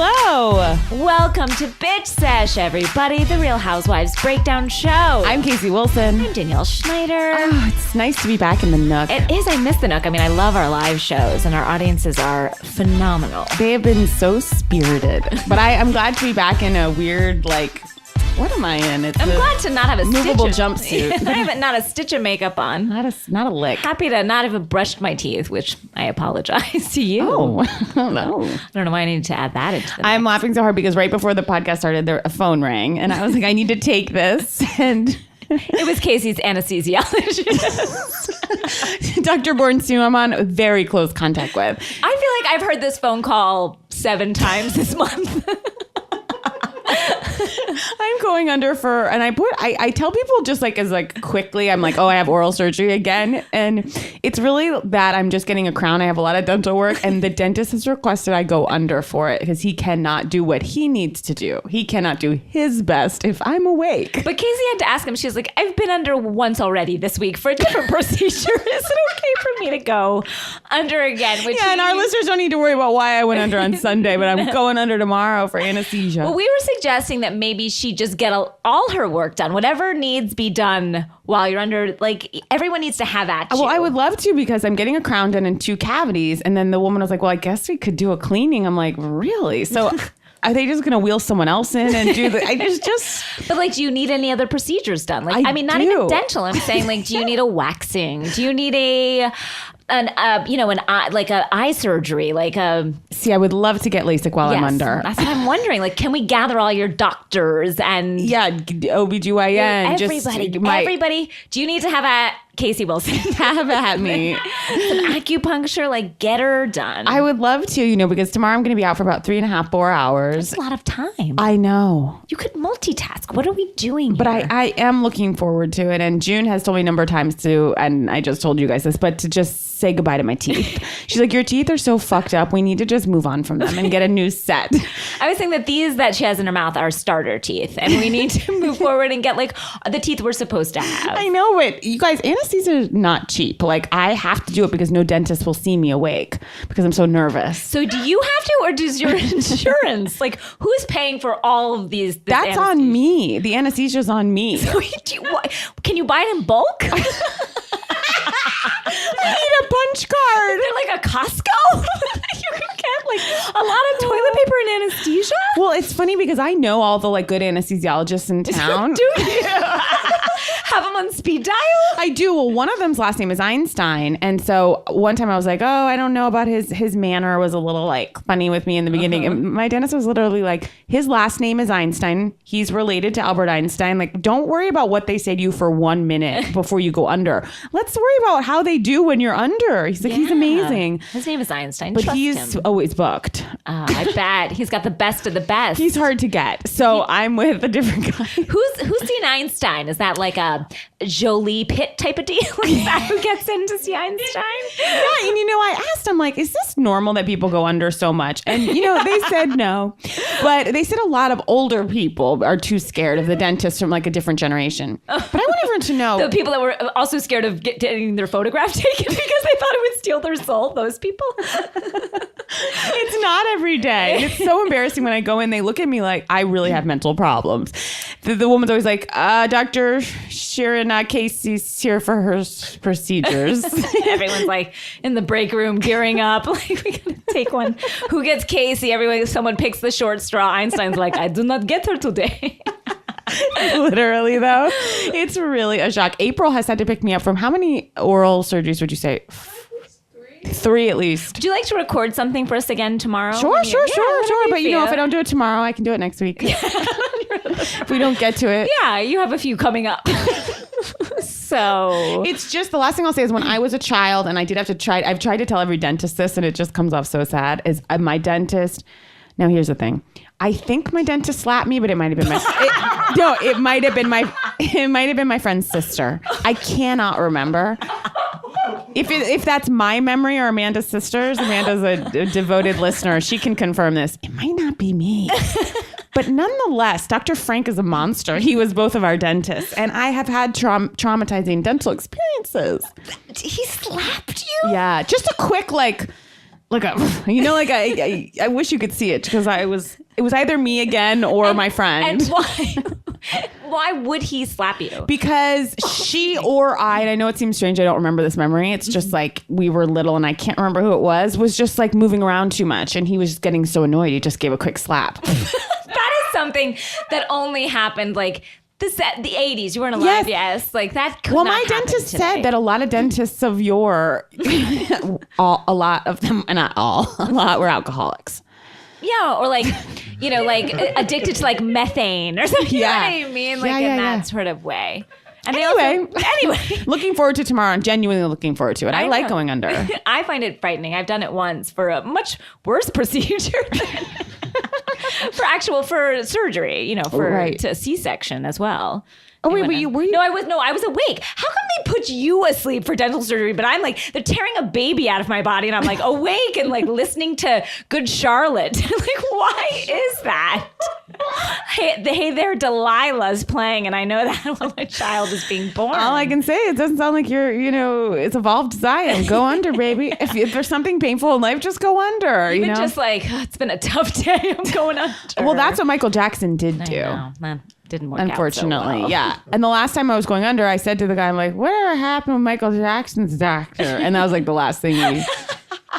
Hello. Welcome to Bitch Sesh, everybody, the Real Housewives Breakdown Show. I'm Casey Wilson. I'm Danielle Schneider. Oh, it's nice to be back in the Nook. It is. I miss the Nook. I mean, I love our live shows, and our audiences are phenomenal. They have been so spirited. But I'm glad to be back in a weird, what am I in? I'm glad to not have a movable jumpsuit. jumpsuit. I have not a stitch of makeup on. Not a lick. Happy to not have brushed my teeth, which I apologize to you. Oh, no. I don't know why I needed to add that into the I'm laughing so hard because right before the podcast started, a phone rang. And I was like, I need to take this. And it was Casey's anesthesiologist. Dr. Bornstein, who I'm on very close contact with. I feel like I've heard this phone call 7 times this month. I'm going under and I tell people just quickly, I'm like, oh, I have oral surgery again. And it's really that I'm just getting a crown. I have a lot of dental work and the dentist has requested I go under for it because he cannot do what he needs to do. He cannot do his best if I'm awake. But Casey had to ask him, she was like, I've been under once already this week for a different procedure. Is it okay for me to go under again? And our listeners don't need to worry about why I went under on Sunday, but I'm going under tomorrow for anesthesia. Well, we were suggesting that maybe she just get all her work done, whatever needs be done while you're under, everyone needs to have at you. Well, I would love to because I'm getting a crown done in 2 cavities. And then the woman was like, well, I guess we could do a cleaning. I'm like, really? So are they just going to wheel someone else in and do the, But do you need any other procedures done? Not even dental. I'm saying do you need a waxing? Do you need an eye surgery, See, I would love to get LASIK while I'm under. That's what I'm wondering. Can we gather all your doctors and OBGYN, everybody? Do you need to have a Casey Wilson have at me some acupuncture? Get her done. I would love to, because tomorrow I'm going to be out for about 3.5, 4 hours. That's a lot of time. I know. You could multitask. What are we doing But here? I am looking forward to it. And June has told me a number of times to, and I just told you guys this, but to just say goodbye to my teeth. She's like, your teeth are so fucked up. We need to just move on from them and get a new set. I was saying that these that she has in her mouth are starter teeth. And we need to move forward and get the teeth we're supposed to have. I know, but you guys, anesthesia is not cheap. I have to do it because no dentist will see me awake because I'm so nervous. So do you have to, or does your insurance? Who's paying for all of these? That's on me. The anesthesia's on me. So can you buy it in bulk? I need a punch card. Is there a Costco? You can get a lot of toilet paper and anesthesia? Well, it's funny because I know all the good anesthesiologists in town. Do you? Have them on speed dial? I do. Well, one of them's last name is Einstein. And so one time I was like, oh, I don't know about his manner was a little funny with me in the beginning. And my dentist was literally like, his last name is Einstein. He's related to Albert Einstein. Don't worry about what they say to you for 1 minute before you go under. Let's worry about how they do when you're under. He's like, he's amazing. His name is Einstein. But Trust he's him. always booked. I bet. He's got the best of the best. He's hard to get. So I'm with a different guy. Who's seen Einstein? Is that a Jolie Pitt type of deal? Is that who gets in to see Einstein? Yeah, and I asked him, is this normal that people go under so much? And, they said no. But they said a lot of older people are too scared of the dentist from a different generation. But I want everyone to know. The people that were also scared of getting their photograph taken because they thought it would steal their soul, those people. It's not every day. It's so embarrassing when I go in, they look at me like I really have mental problems. The woman's always like, Dr. Sharon Casey's here for her procedures. Everyone's in the break room gearing up. We gotta take one. Who gets Casey? Someone picks the short straw. Einstein's like, I do not get her today. Literally, though. It's really a shock. April has had to pick me up from how many oral surgeries would you say? 3 at least. Would you like to record something for us again tomorrow? Sure. But if I don't do it tomorrow, I can do it next week. If we don't get to it. Yeah, you have a few coming up. So it's just the last thing I'll say is when I was a child and I did have to try, I've tried to tell every dentist this and it just comes off so sad, is my dentist. Now here's the thing. I think my dentist slapped me, but it might have been it might have been my friend's sister. I cannot remember. If that's my memory or Amanda's sister's, Amanda's a devoted listener. She can confirm this. It might not be me. But nonetheless, Dr. Frank is a monster. He was both of our dentists. And I have had traumatizing dental experiences. He slapped you? Yeah. Just a quick, I wish you could see it because it was either me again or my friend. And why would he slap you? Because she or I, and I know it seems strange, I don't remember this memory. It's just like we were little and I can't remember who it was just like moving around too much. And he was just getting so annoyed. He just gave a quick slap. That is something that only happened like the 80s. You weren't alive, yes. Like that could not my happen dentist today. said that a lot of dentists of a lot of them, not all, a lot were alcoholics. Yeah, or like, like addicted to like methane or something. You know what I mean? Like in that sort of way. And anyway, looking forward to tomorrow. I'm genuinely looking forward to it. I like going under. I find it frightening. I've done it once for a much worse procedure for surgery, to C-section as well. Oh wait, were you? No, I was awake. How come they put you asleep for dental surgery? But I'm like, they're tearing a baby out of my body, and I'm like awake and like listening to Good Charlotte. Like, why is that? Hey there, Delilah's playing, and I know that while my child is being born. All I can say, it doesn't sound like it's evolved Zion. Go under, baby. If there's something painful in life, just go under. Even just like, it's been a tough day. I'm going under. Well, that's what Michael Jackson did do. I know. Didn't work unfortunately out so well. Yeah. And the last time I was going under, I said to the guy, I'm like, whatever happened with Michael Jackson's doctor? And that was like the last thing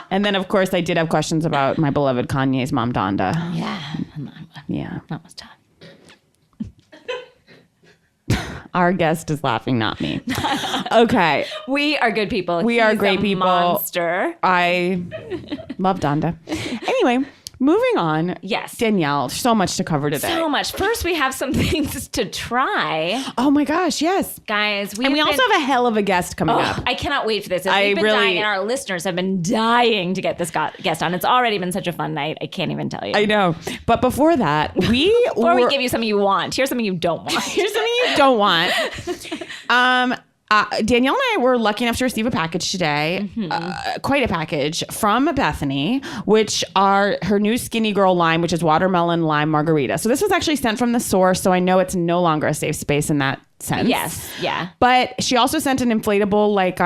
and then of course I did have questions about my beloved Kanye's mom Donda. Yeah, that was tough. Our guest is laughing, not me. Okay. We are good people. We are great people. Monster. I love Donda. Anyway, moving on. Yes. Danielle, so much to cover today. So much. First, we have some things to try. Oh my gosh, yes. Guys, we also have a hell of a guest coming up. I cannot wait for this. We've been dying, and our listeners have been dying to get this guest on. It's already been such a fun night. I can't even tell you. I know. But before that, we give you something you want, here's something you don't want. Here's something you don't want. Danielle and I were lucky enough to receive a package today, quite a package from Bethany, which are her new Skinny Girl line, which is watermelon lime margarita. So this was actually sent from the source, so I know it's no longer a safe space in that sense. Yes, yeah. But she also sent an inflatable, like,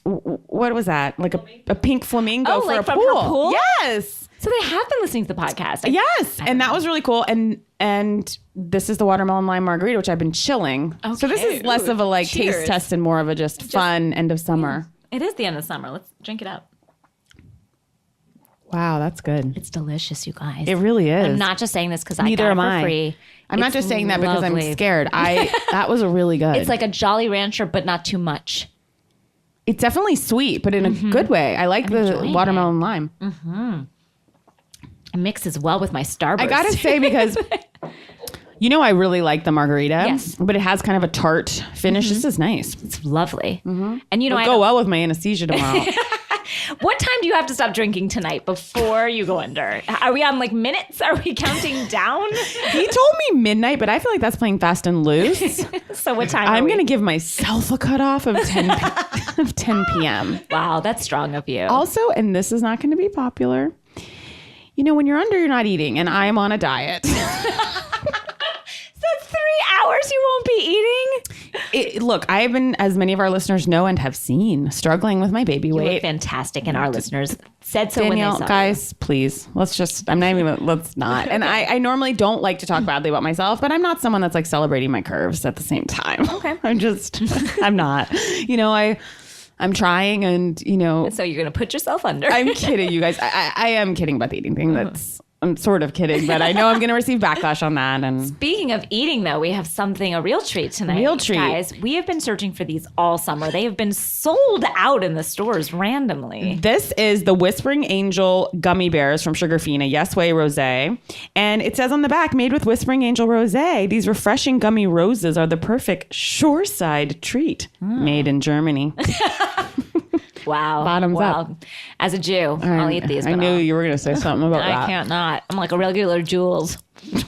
what was that? Like a pink flamingo for a from pool. Her pool? Yes. So they have been listening to the podcast. Yes, and that was really cool. And this is the watermelon lime margarita, which I've been chilling. Okay. So this is less of a taste test and more of a just fun end of summer. It is the end of summer. Let's drink it up. Wow, that's good. It's delicious, you guys. It really is. I'm not just saying this because I got it for free. I'm not just saying that because I'm scared. That was really good. It's like a Jolly Rancher, but not too much. It's definitely sweet, but in a good way. I like the watermelon lime. Mm-hmm. It mixes well with my Starburst. I gotta say, because I really like the margarita, but it has kind of a tart finish. This is nice. It's lovely. Mm-hmm. And it'll go well with my anesthesia tomorrow. What time do you have to stop drinking tonight before you go under? Are we on minutes? Are we counting down? He told me midnight, but I feel like that's playing fast and loose. So what time I'm going to give myself a cutoff of 10 p.m. Wow, that's strong of you. Also, and this is not going to be popular, when you're under, you're not eating, and I'm on a diet. So 3 hours you won't be eating? Look, I have been, as many of our listeners know and have seen, struggling with my baby weight. You look fantastic, and our listeners said so Danielle, when they saw guys, please, let's not. And I normally don't like to talk badly about myself, but I'm not someone that's celebrating my curves at the same time. Okay. I'm not. I'm trying, and so you're gonna put yourself under. I'm kidding, you guys. I am kidding about the eating thing. I'm sort of kidding, but I know I'm gonna receive backlash on that. And speaking of eating, though, we have a real treat tonight. Real treat, guys. We have been searching for these all summer. They have been sold out in the stores randomly. This is the Whispering Angel gummy bears from Sugarfina Yes Way Rosé, and it says on the back, made with Whispering Angel Rosé. These refreshing gummy roses are the perfect shoreside treat, made in Germany. Wow. Bottoms up. As a Jew, I'll eat these. I knew you were going to say something about that. I can't not. I'm like a regular Jules. Really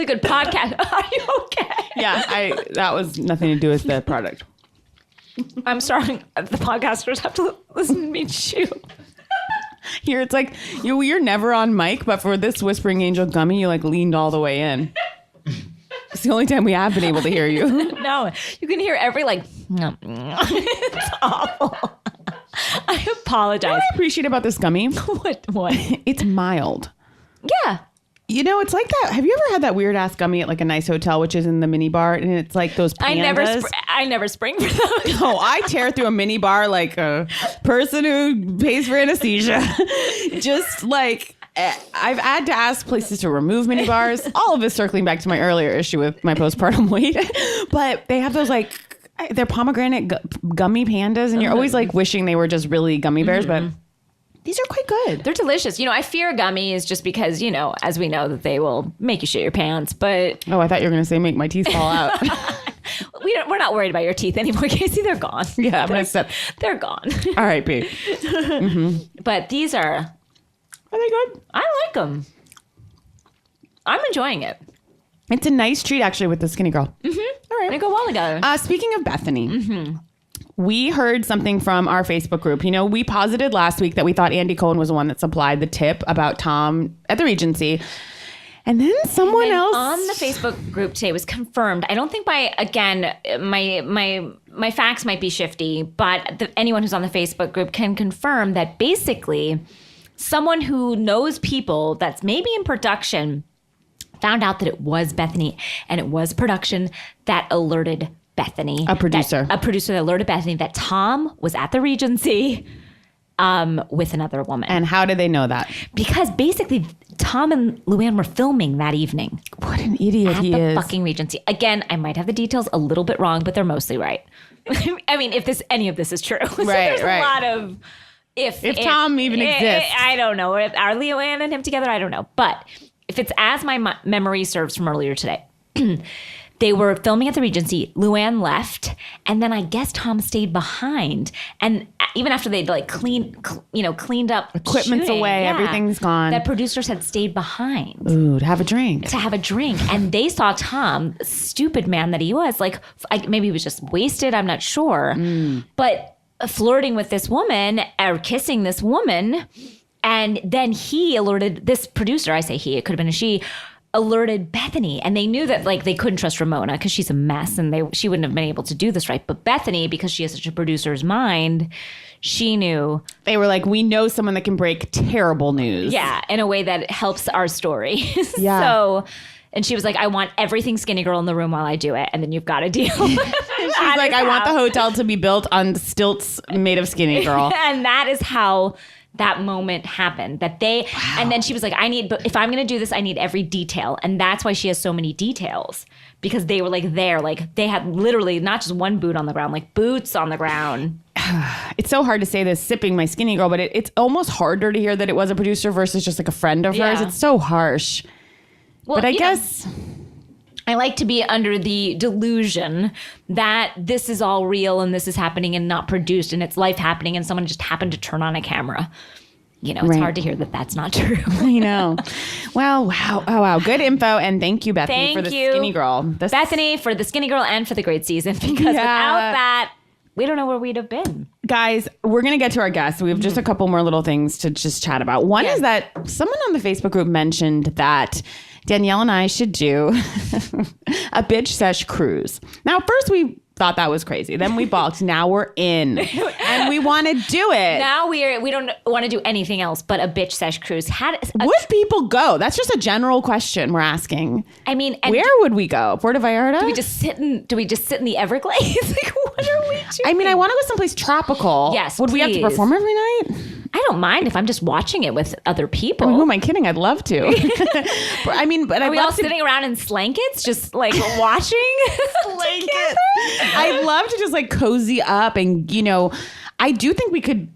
good podcast. Are you okay? Yeah, that was nothing to do with the product. I'm sorry. The podcasters have to listen to me chew. Here, it's like you're never on mic, but for this Whispering Angel gummy, you leaned all the way in. It's the only time we have been able to hear you. No, you can hear every It's awful. I apologize. What I appreciate about this gummy, What? it's mild. Yeah. You know, it's like that. Have you ever had that weird ass gummy at like a nice hotel, which is in the mini bar, and it's like those pandas? I never spring for those. No, I tear through a mini bar like a person who pays for anesthesia. Just like I've had to ask places to remove mini bars. All of this circling back to my earlier issue with my postpartum weight. But they have those like, they're pomegranate gummy pandas, and you're always like wishing they were just really gummy bears, but these are quite good. They're delicious. You know, I fear gummies just because, you know, as we know, that they will make you shit your pants. But Oh, I thought you were going to say make my teeth fall out. we're not worried about your teeth anymore, Casey. They're gone. Yeah, I'm going to step. They're gone. All right, B. But these are they good? I like them. I'm enjoying it. It's a nice treat, actually, with the skinny girl. All right. They go well together. Speaking of Bethany, we heard something from our Facebook group. You know, we posited last week that we thought Andy Cohen was the one that supplied the tip about Tom at the Regency. And then someone else on the Facebook group today was confirmed. I don't think my facts might be shifty, but anyone who's on the Facebook group can confirm that basically someone who knows people that's maybe in production found out that it was Bethany, and it was production that alerted Bethany. A producer that alerted Bethany that Tom was at the Regency with another woman. And how did they know that? Because basically Tom and Luanne were filming that evening. What an idiot he is. At the fucking Regency. Again, I might have the details a little bit wrong, but they're mostly right. I mean, if any of this is true. So there's a lot of if Tom even exists. I don't know. Are Luanne and him together? I don't know. But if it's as my memory serves from earlier today, they were filming at the Regency. Luanne left, and then I guess Tom stayed behind. And even after they'd like cleaned up Equipment's shooting, away, everything's gone. That producers had stayed behind. Ooh, to have a drink. And they saw Tom, stupid man that he was, like maybe he was just wasted. I'm not sure, but flirting with this woman or kissing this woman. And then he alerted this producer, I say he, it could have been a she, alerted Bethany. And they knew that like they couldn't trust Ramona because she's a mess and she wouldn't have been able to do this right. But Bethany, because she has such a producer's mind, she knew. They were like, we know someone that can break terrible news. Yeah, in a way that helps our story. Yeah. So, and she was like, I want everything skinny girl in the room while I do it. And then you've got to deal. She's like, I want the hotel to be built on stilts made of skinny girl. And that is how that moment happened, that they, and then she was like, but if I'm going to do this, I need every detail. And that's why she has so many details, because they were like there, like they had literally not just one boot on the ground, like boots on the ground. It's so hard to say this sipping my skinny girl, but it's almost harder to hear that it was a producer versus just like a friend of hers. It's so harsh. Well, but I guess I like to be under the delusion that this is all real and this is happening and not produced and it's life happening and someone just happened to turn on a camera. You know, it's hard to hear that that's not true. I know. Well, wow. Oh, wow. Good info. And thank you, Bethany, for the skinny girl. Bethany for the skinny girl and for the great season, because without that, we don't know where we'd have been. Guys, we're going to get to our guests. We have just a couple more little things to just chat about. One is that someone on the Facebook group mentioned that Danielle and I should do a bitch sesh cruise. Now, first we thought that was crazy. Then we balked. Now we're in. And we want to do it. Now we don't want to do anything else but a bitch sesh cruise. Would people go? That's just a general question we're asking. I mean, where would we go? Puerto Vallarta? Do we just sit in the Everglades? Like, what are we doing? I mean, I want to go someplace tropical. Yes, Would we have to perform every night? I don't mind if I'm just watching it with other people. I mean, who am I kidding? I'd love to. I mean, but are we all sitting around in slankets, just like watching? Blankets. I'd love to just like cozy up, and I do think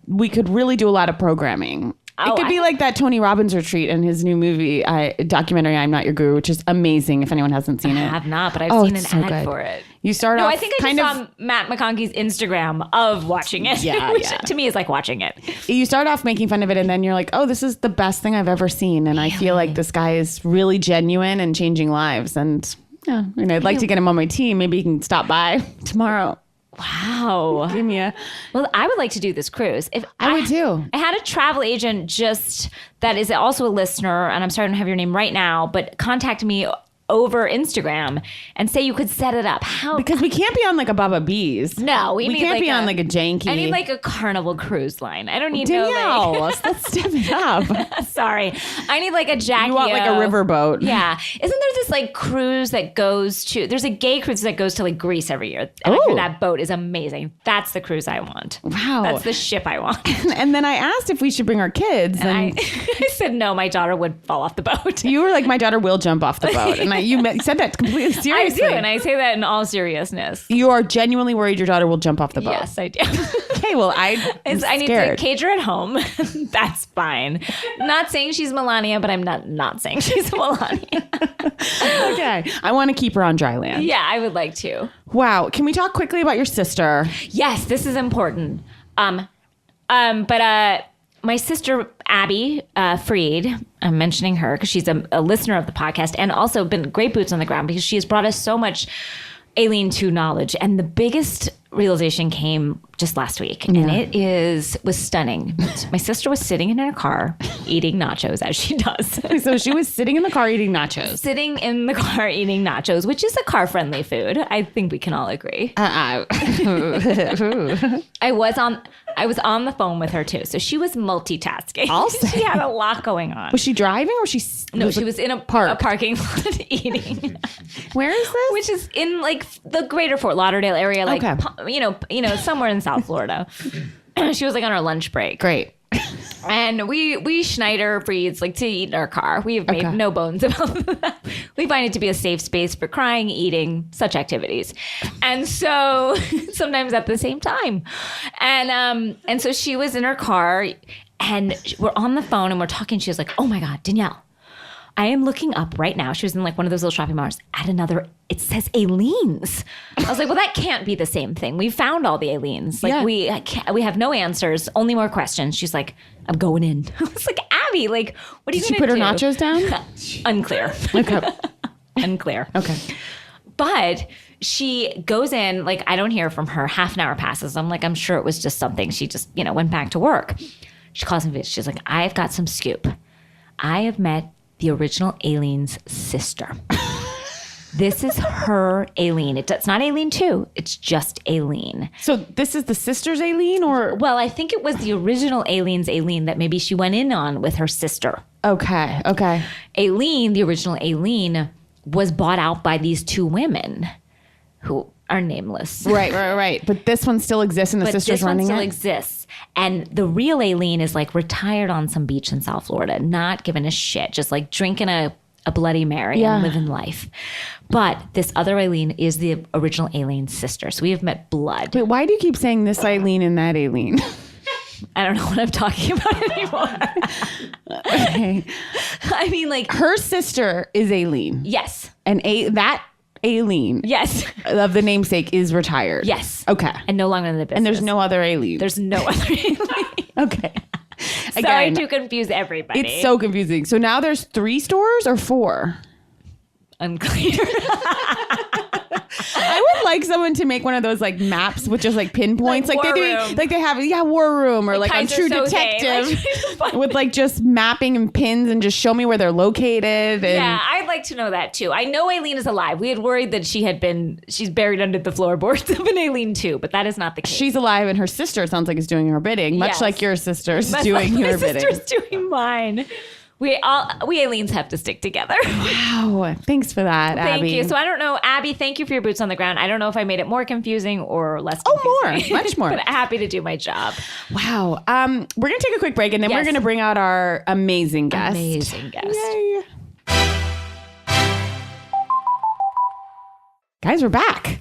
we could really do a lot of programming. It could be like that Tony Robbins retreat in his new movie documentary, I'm Not Your Guru, which is amazing if anyone hasn't seen it. I have not, but I've seen an ad for it. You start off I think I just saw Matt McConkey's Instagram of watching it, which to me is like watching it. You start off making fun of it, and then you're like, oh, this is the best thing I've ever seen. And I feel like this guy is really genuine and changing lives. And I'd like to get him on my team. Maybe he can stop by tomorrow. Wow. Give me Well, I would like to do this cruise. I would too. I had a travel agent that is also a listener, and I'm sorry I don't have your name right now, but contacted me over Instagram and say you could set it up. How? Because we can't be on like a Baba Bees. No, we need can't like be on like a janky. I need like a Carnival cruise line. I don't need Danielle, no like. let's step it up. Sorry, I need like a Jackie. You want like a riverboat? Yeah. Isn't there this like cruise that goes to? There's a gay cruise that goes to like Greece every year. And I hear that boat is amazing. That's the cruise I want. Wow. That's the ship I want. And then I asked if we should bring our kids, and I said no. My daughter would fall off the boat. you were like, my daughter will jump off the boat, and you said that completely seriously. I do, and I say that in all seriousness. You are genuinely worried your daughter will jump off the boat. Yes, I do. Okay, well, I need to cage her at home. That's fine. Not saying she's Melania, but I'm not saying she's Melania. Okay, I want to keep her on dry land. Yeah, I would like to. Wow, can we talk quickly about your sister? Yes, this is important. But my sister Abby Freed, I'm mentioning her because she's a listener of the podcast and also been great boots on the ground because she has brought us so much Aileen 2 knowledge. And the biggest realization came just last week, and it was stunning. My sister was sitting in her car eating nachos, as she does. So she was sitting in the car eating nachos. Sitting in the car eating nachos, which is a car-friendly food. I think we can all agree. I was on the phone with her too, so she was multitasking. Also, she had a lot going on. Was she driving or she? No, she was in a parking lot eating. Where is this? Which is in like the greater Fort Lauderdale area, like you know, somewhere in South Florida. She was like on her lunch break. Great. And we Schneider Freeds like to eat in our car. We have made no bones about that. We find it to be a safe space for crying, eating, such activities. And so sometimes at the same time. And so she was in her car and we're on the phone and we're talking. She was like, oh my God, Danielle, I am looking up right now. She was in like one of those little shopping malls at another. It says Aileen's. I was like, well, that can't be the same thing. We found all the Aileen's. Like we have no answers, only more questions. She's like, I'm going in. I was like, Abby, like, what are you going to do? Did she put her nachos down? Unclear. Okay. Unclear. Okay. But she goes in, like, I don't hear from her. Half an hour passes. I'm like, I'm sure it was just something. She just, went back to work. She calls me. She's like, I've got some scoop. I have met the original Aileen's sister. This is her Aileen. It's not Aileen 2. It's just Aileen. So this is the sister's Aileen, or? Well, I think it was the original Aileen's Aileen that maybe she went in on with her sister. Okay. Aileen, the original Aileen, was bought out by these 2 women who are nameless. Right. But this one still exists and the sister's running it? This one still exists. And the real Aileen is like retired on some beach in South Florida, not giving a shit, just like drinking a Bloody Mary and living life. But this other Aileen is the original Aileen's sister. So we have met blood. Wait, why do you keep saying this Aileen and that Aileen? I don't know what I'm talking about anymore. Okay. I mean, like, her sister is Aileen. Yes. And that Aileen, yes, of the namesake, is retired. Yes. Okay. And no longer in the business. And there's no other Aileen. There's no other Aileen. Okay. Sorry to confuse everybody. It's so confusing. So now there's 3 stores or 4? Unclear. I would like someone to make one of those like maps with just like pinpoints, like they have War Room or like on True Detective with like just mapping and pins and just show me where they're located. And yeah, I'd like to know that too. I know Aileen is alive. We had worried that she's buried under the floorboards of an Aileen too, but that is not the case. She's alive, and her sister, it sounds like, is doing her bidding, much like your sister's doing your bidding. My sister's doing mine. We Aileens have to stick together. Wow. Thanks for that, Abby. Thank you. So I don't know, Abby, thank you for your boots on the ground. I don't know if I made it more confusing or less confusing. More. Much more. But happy to do my job. Wow. We're going to take a quick break, and then we're going to bring out our amazing guest. Yay. Guys, we're back.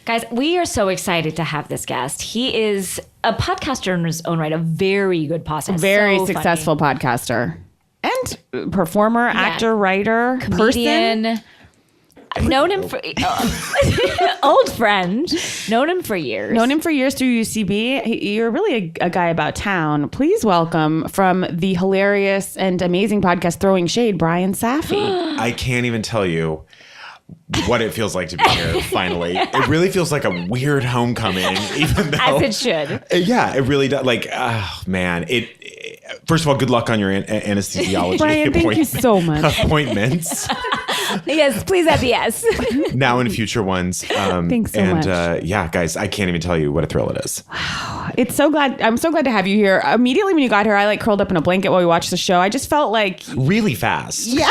Guys, we are so excited to have this guest. He is a podcaster in his own right, a very good podcaster. Very successful podcaster. And performer, actor, writer, comedian. Person. Known him for old friend. Known him for years. Known him for years through UCB. You're really a guy about town. Please welcome from the hilarious and amazing podcast Throwing Shade, Bryan Safi. I can't even tell you what it feels like to be here finally. It really feels like a weird homecoming, even though, as it should. Yeah, it really does. Like, oh man, first of all, good luck on your anesthesiology Bryan, thank you so much. appointments. Yes, please add the yes. Now and future ones. Thanks so and, much. yeah, guys, I can't even tell you what a thrill it is. I'm so glad to have you here. Immediately when you got here, I like curled up in a blanket while we watched the show. I just felt like Really fast. Yeah.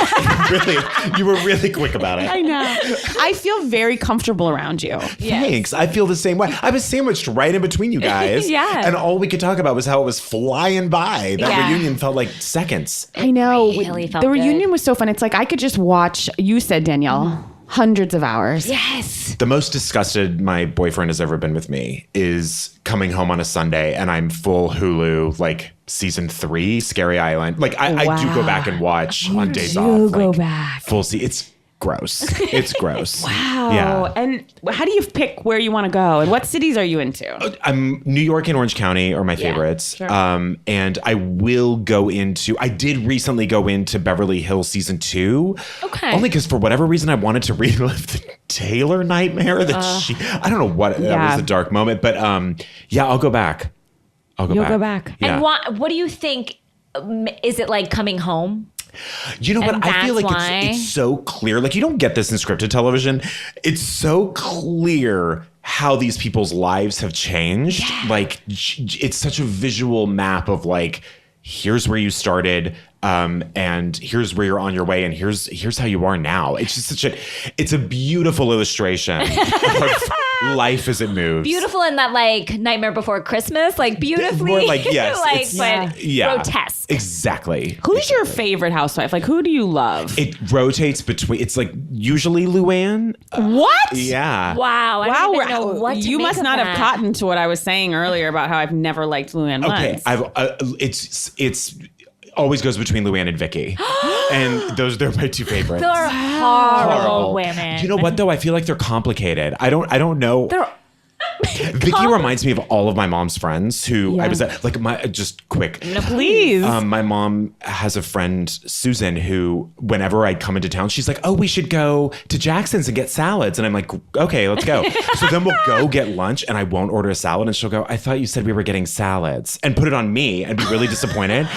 Really, you were really quick about it. I know. I feel very comfortable around you. Thanks. I feel the same way. I was sandwiched right in between you guys. Yeah. And all we could talk about was how it was flying by. That Yeah. reunion felt like seconds. I know. Really felt the reunion good. was so fun. It's like I could just watch, you said, Danielle, hundreds of hours. Yes. The most disgusted my boyfriend has ever been with me is coming home on a Sunday and I'm full Hulu, like season 3, Scary Island. Like I do go back and watch on days off. do go like, back. Full It's gross. It's gross. Wow. Yeah. And how do you pick where you want to go? And what cities are you into? New York and Orange County are my favorites. sure. And I did recently go into Beverly Hills season 2. Okay. Only because for whatever reason I wanted to relive the Taylor nightmare that I don't know what, that was a dark moment, but yeah, I'll go back. You'll go back. Yeah. And what do you think? Is it like coming home? You know what? And I feel that's like why? it's so clear. Like you don't get this in scripted television. It's so clear how these people's lives have changed. Yeah. Like it's such a visual map of like, here's where you started, and here's where you're on your way, and here's how you are now. It's just it's a beautiful illustration of life as it moves. Beautiful in that like Nightmare Before Christmas, like beautifully, More like, yes, like it's- but grotesque. Exactly. Who's your favorite housewife? Like, who do you love? It rotates between. It's like usually Luanne. What? Yeah. Wow, I don't even know what to you make must of not that. have cottoned to what I was saying earlier about how I've never liked Luanne Okay, once. it's always goes between Luanne and Vicky, and they're my two favorites. They're horrible women. You know what though? I feel like they're complicated. I don't know. They're Vicky reminds me of all of my mom's friends who I was at, like just quick. Please. My mom has a friend, Susan, who whenever I come into town, she's like, oh, we should go to Jackson's and get salads. And I'm like, okay, let's go. So then we'll go get lunch and I won't order a salad. And she'll go, I thought you said we were getting salads, and put it on me and be really disappointed.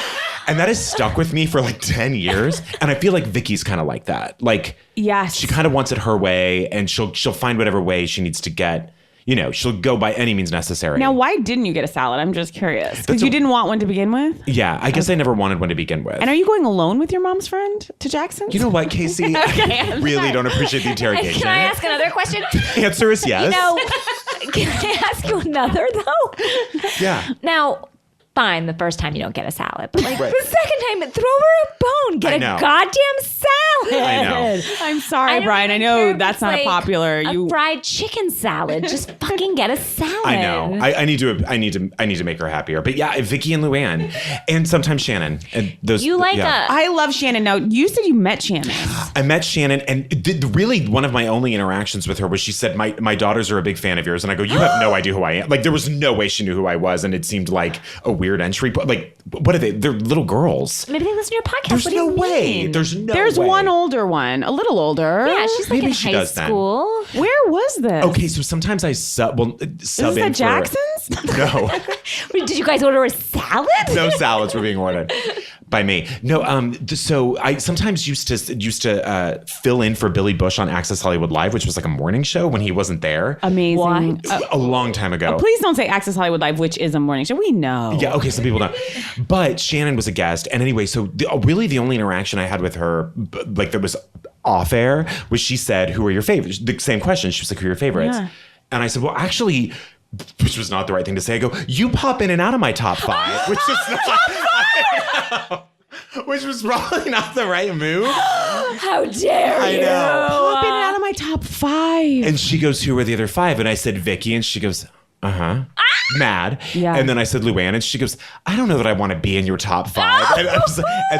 And that has stuck with me for like 10 years. And I feel like Vicky's kind of like that. Like, Yes. she kind of wants it her way, and she'll find whatever way she needs to get. You know, she'll go by any means necessary. Now, why didn't you get a salad? I'm just curious. That's Because you didn't want one to begin with? Yeah, I guess I never wanted one to begin with. And are you going alone with your mom's friend to Jackson's? You know what, Casey? I really sorry. don't appreciate the interrogation. Can I ask another question? Answer is yes. You know, can I ask you another though? Yeah. Now, fine, the first time you don't get a salad, but like Right. the second time, throw her a bone, get I a know. goddamn salad. I know. I'm sorry, I don't Bryan. I even know care if that's it's not like a popular. a fried chicken salad. Just fucking get a salad. I know. I need to make her happier. But yeah, Vicky and Luann, and sometimes Shannon. And those. You like yeah. I love Shannon. Now, you said you met Shannon. I met Shannon, and really one of my only interactions with her was she said, my daughters are a big fan of yours. And I go, you have no idea who I am. Like, there was no way she knew who I was, and it seemed like a weird entry. But like, what are they? They're little girls. Maybe they listen to your podcast. There's What do no you way. mean? There's no There's way. one older one, a little older. Yeah, she's like Maybe in she high does then. school. Where was this? Okay, so sometimes I sub Is in this for at Jackson's? No. Wait, did you guys order a salad? No salads were being ordered by me. No, so I sometimes used to fill in for Billy Bush on Access Hollywood Live, which was like a morning show when he wasn't there. Amazing. What? A long time ago. Please don't say Access Hollywood Live, which is a morning show. We know. Yeah, okay, some people don't. But Shannon was a guest. And anyway, so really the only interaction I had with her, like that was off air, was she said, who are your favorites? The same question. She was like, who are your favorites? Yeah. And I said, well, actually, which was not the right thing to say. I go, you pop in and out of my top 5, which is not... Which was probably not the right move. How dare I you? know. Pop in and out of my top 5. And she goes, who are the other 5? And I said, Vicky. And she goes, uh-huh. Mad. Yeah. And then I said, Luann. And she goes, I don't know that I want to be in your top 5. And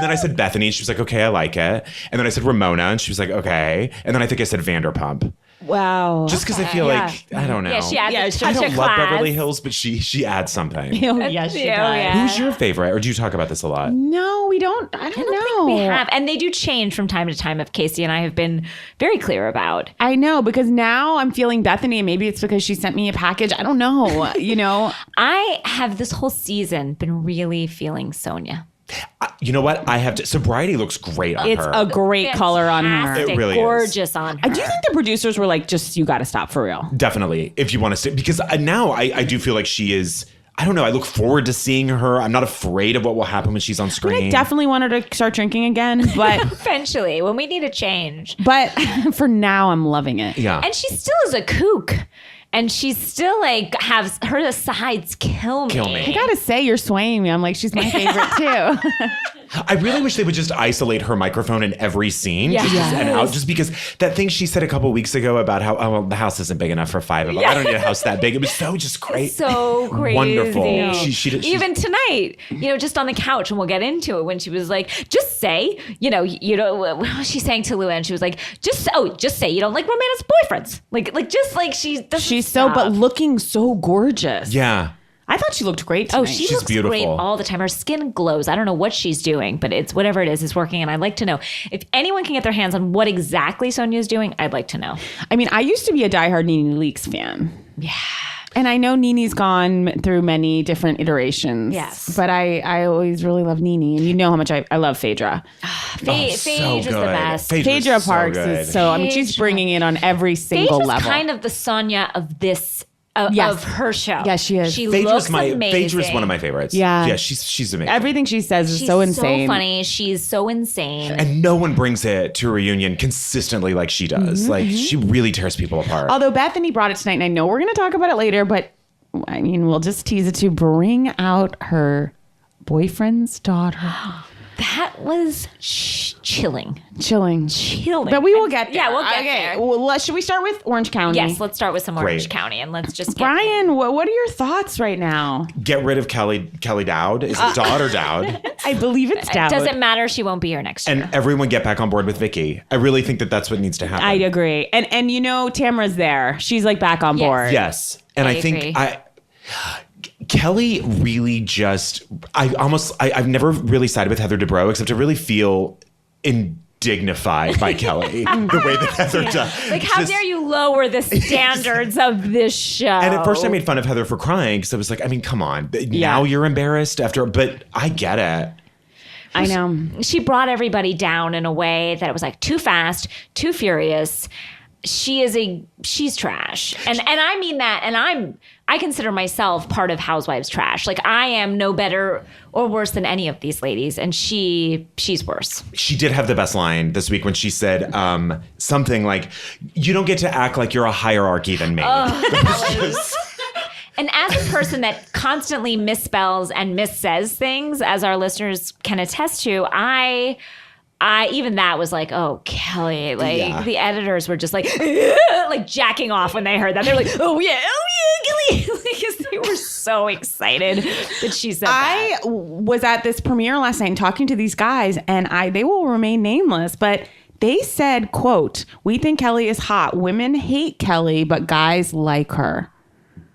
then I said, Bethany. And she was like, okay, I like it. And then I said, Ramona. And she was like, okay. And then I think I said Vanderpump. Wow. Just because I feel like, I don't know. Yeah, she adds Yeah, a she- I touch don't of love class. Beverly Hills, but she adds something. Oh, yes, she Yeah, does. yeah. Who's your favorite? Or do you talk about this a lot? No, we don't. I don't know. We have, and they do change from time to time. If Casey and I have been very clear about. I know, because now I'm feeling Bethany, and maybe it's because she sent me a package. I don't know. You know, I have this whole season been really feeling Sonia. You know what? I have to. Sobriety looks great on It's her. a great color on her. Fantastic. It really is. Gorgeous on her. I do think the producers were like, just, you got to stop for real. Definitely, if you want to sit, because now I do feel like she is. I don't know. I look forward to seeing her. I'm not afraid of what will happen when she's on screen. I definitely want her to start drinking again, but Eventually, when we need a change. but for now, I'm loving it. Yeah. And she still is a kook. And she's still like, has her sides kill me. Kill me. I gotta say, you're swaying me. I'm like, she's my favorite too. I really wish they would just isolate her microphone in every scene, and out, just because that thing she said a couple weeks ago about how the house isn't big enough for 5 of us. I don't need a house that big. It was so just great, So crazy. wonderful. Even tonight, just on the couch, and we'll get into it, when she was like, just say, what was she saying to Luanne? She was like, just say you don't like romantic boyfriends. She doesn't She's stop. but looking so gorgeous. Yeah. I thought she looked great tonight. Oh, she looks beautiful. great all the time. Her skin glows. I don't know what she's doing, but it's whatever it is working. And I'd like to know if anyone can get their hands on what exactly Sonya's doing. I'd like to know. I mean, I used to be a diehard Nene Leakes fan. Yeah. And I know Nene's gone through many different iterations. Yes. But I always really love Nene. And you know how much I love Phaedra. Phage was the best. Phaedra Parks is so, I mean, she's bringing it on every single Phage was level. kind of the Sonya of this, Yes. of her show. Yes, she is. She Phaedra's looks amazing. Phaedra's one of my favorites. Yeah. Yeah, she's amazing. Everything she says is She's so insane. so funny. She's so insane. And no one brings it to a reunion consistently like she does. Like, she really tears people apart. Although Bethany brought it tonight, and I know we're going to talk about it later, but I mean, we'll just tease it to bring out her boyfriend's daughter. That was chilling. Chilling. Chilling. But we will get there. Yeah, we'll get there. Well, should we start with Orange County? Yes, let's start with some Orange Great. County, and let's just get Bryan, what are your thoughts right now? Get rid of Kelli Dowd. Is it Dowd or Dowd? I believe it's Dowd. Doesn't matter. She won't be here next year. And everyone get back on board with Vicky. I really think that that's what needs to happen. I agree. And Tamara's there. She's like back on Yes. board. Yes. And I think agree. Kelly really just, I've never really sided with Heather Dubrow except to really feel indignified by Kelly the way that Heather does. Like, how dare you lower the standards of this show? And at first I made fun of Heather for crying because I was like, I mean, come on. Now you're embarrassed after, but I get it. I know. She brought everybody down in a way that it was like too fast, too furious. She's trash. And I mean that, and I consider myself part of Housewives trash. Like, I am no better or worse than any of these ladies, and she's worse. She did have the best line this week when she said something like, you don't get to act like you're a hierarchy than me. And as a person that constantly misspells and missays things, as our listeners can attest to, I even that was like, oh, Kelly, like the editors were just like jacking off when they heard that. They're like, oh yeah, Kelly, because they were so excited that she said that. I was at this premiere last night and talking to these guys, and they will remain nameless, but they said, quote, "We think Kelly is hot. Women hate Kelly, but guys like her."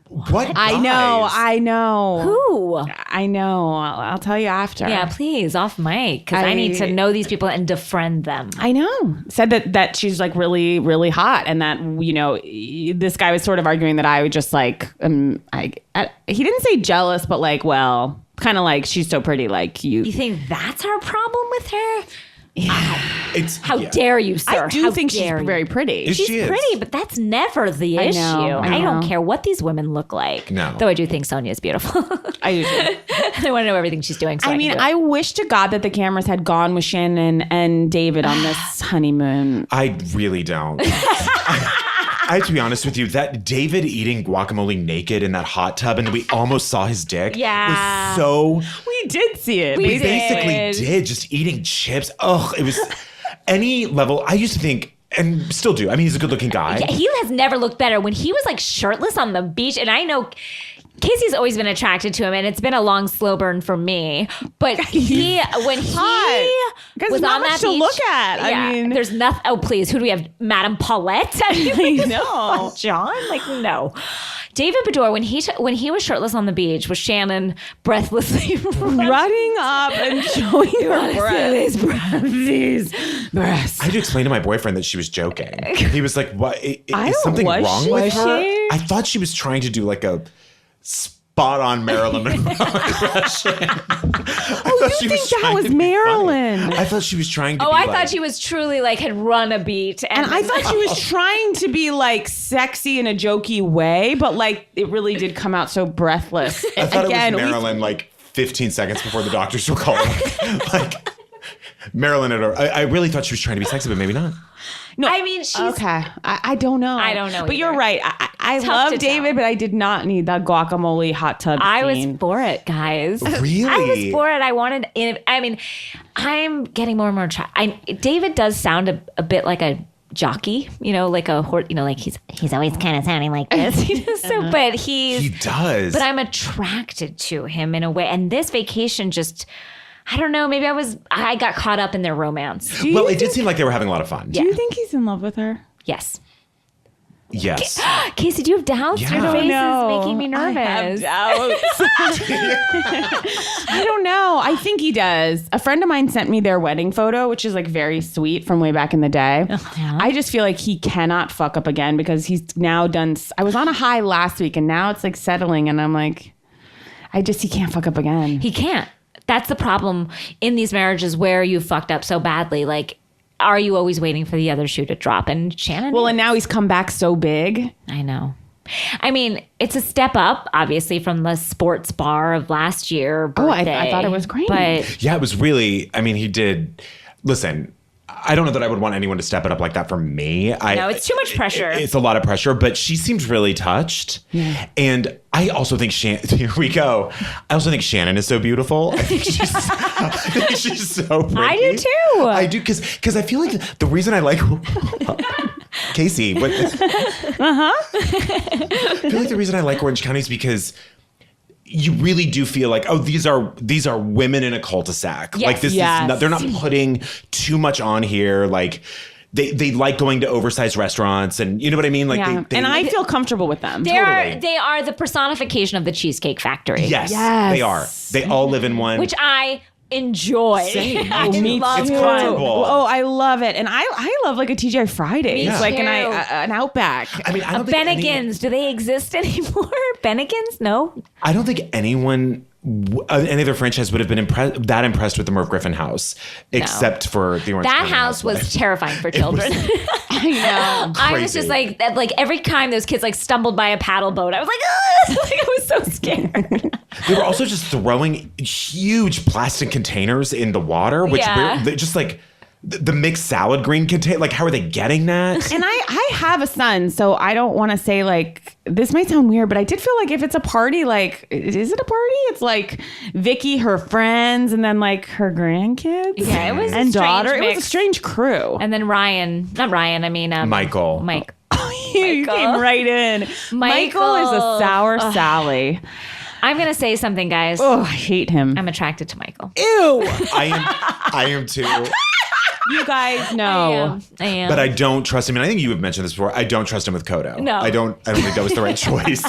What? I know. Who? I know. I'll tell you after. Yeah, please, off mic, because I need to know these people and defriend them. I know. Said that she's like really, really hot, and that this guy was sort of arguing that I would just like he didn't say jealous, but like, well, kind of like she's so pretty, like you. You think that's our problem with her? How Yeah. dare you, sir? I do How think she's dare you. very pretty. She She's is. pretty, but that's never the issue. I don't know. care what these women look like. No. Though I do think Sonia is beautiful. I do too. I want to know everything she's doing. So I mean, I wish to God that the cameras had gone with Shannon and David on this honeymoon. I really don't. I have to be honest with you, that David eating guacamole naked in that hot tub and we almost saw his dick Yeah. was so... We did see it. We basically did, just eating chips. Ugh, it was any level. I used to think, and still do, I mean, he's a good-looking guy. Yeah, he has never looked better. When he was like shirtless on the beach, and I know Casey's always been attracted to him, and it's been a long slow burn for me. But when he was not on much that to beach, look at. I mean, there's nothing. Oh, please, who do we have? Madame Paulette? I know. John. Like, no. David Bedour, when he was shirtless on the beach, was Shannon breathlessly running up and showing her breasts. These breasts. I had to explain to my boyfriend that she was joking. He was like, "What? Is something was wrong she? with her?" Was she? I thought she was trying to do like a spot on Marilyn Monroe impression. Oh, you think that was Marilyn? I thought she was trying to be I thought she was truly like had run a beat. And I thought she was trying to be like sexy in a jokey way, but like it really did come out so breathless. I thought it was Marilyn like 15 seconds before the doctors were calling. Like Marilyn I really thought she was trying to be sexy, but maybe not. No, I mean, she's okay. I don't know. I don't know. But either. you're right. I love David, but I did not need that guacamole hot tub I scene. was for it, guys. Really? I was for it. I wanted. I mean, I'm getting more and more. David does sound a bit like a jockey, like a horse. Like he's always kind of sounding like this. But he does. But I'm attracted to him in a way. And this vacation just. I don't know. Maybe I got caught up in their romance. Well, it did seem like they were having a lot of fun. Do you think he's in love with her? Yes. Yes. Casey, do you have doubts? Yeah. Your face No. is making me nervous. I have doubts. I don't know. I think he does. A friend of mine sent me their wedding photo, which is like very sweet from way back in the day. Uh-huh. I just feel like he cannot fuck up again because he's now done. I was on a high last week and now it's like settling and I'm like, he can't fuck up again. He can't. That's the problem in these marriages where you fucked up so badly. Like, are you always waiting for the other shoe to drop? And Shannon. Well, and now he's come back so big. I know. I mean, it's a step up, obviously, from the sports bar of last year. Birthday, I thought it was great. But Yeah, it was really, I mean, he did, listen, I don't know that I would want anyone to step it up like that for me. No, it's too much pressure. It's a lot of pressure, but she seems really touched. Yeah. And I also think here we go. I also think Shannon is so beautiful. I think she's so pretty. I do too. I do because I feel like the reason I like Casey, but I feel like the reason I like Orange County is because you really do feel like, oh, these are women in a cul-de-sac. Yes. Like this Yes. is not, they're not putting too much on here. Like they like going to oversized restaurants and you know what I mean? Like they and I feel comfortable with them. they are the personification of the Cheesecake Factory. yes, Yes. they are. They all live in one. Which I enjoy. Same. I Me too. love It's one. comfortable. Oh, I love it. And I love like a TGI Fridays. Me Like too. an Outback. I mean, I don't think Bennigan's, do they exist anymore? Bennigan's? No. I don't think anyone, any other franchise would have been impressed with the Merv Griffin house, except for the Orange That County house was Housewife. terrifying for children. I know. I was just like that. Like every time those kids like stumbled by a paddle boat, I was like, ugh! Like, I was so scared. They were also just throwing huge plastic containers in the water, which Yeah. they're just like the mixed salad green container. Like, how are they getting that? And I have a son, so I don't want to say like this might sound weird, but I did feel like if it's a party, like is it a party? It's like Vicky, her friends, and then like her grandkids. Yeah, it was a and strange daughter. It was a mix. strange crew. And then not Ryan. I mean, Michael. Mike. You came right in. Michael is a sour Sally. I'm gonna say something, guys. Oh, I hate him. I'm attracted to Michael. Ew. I am too. You guys know. I am. But I don't trust him. And I think you have mentioned this before. I don't trust him with Kodo. No. I don't think that was the right choice.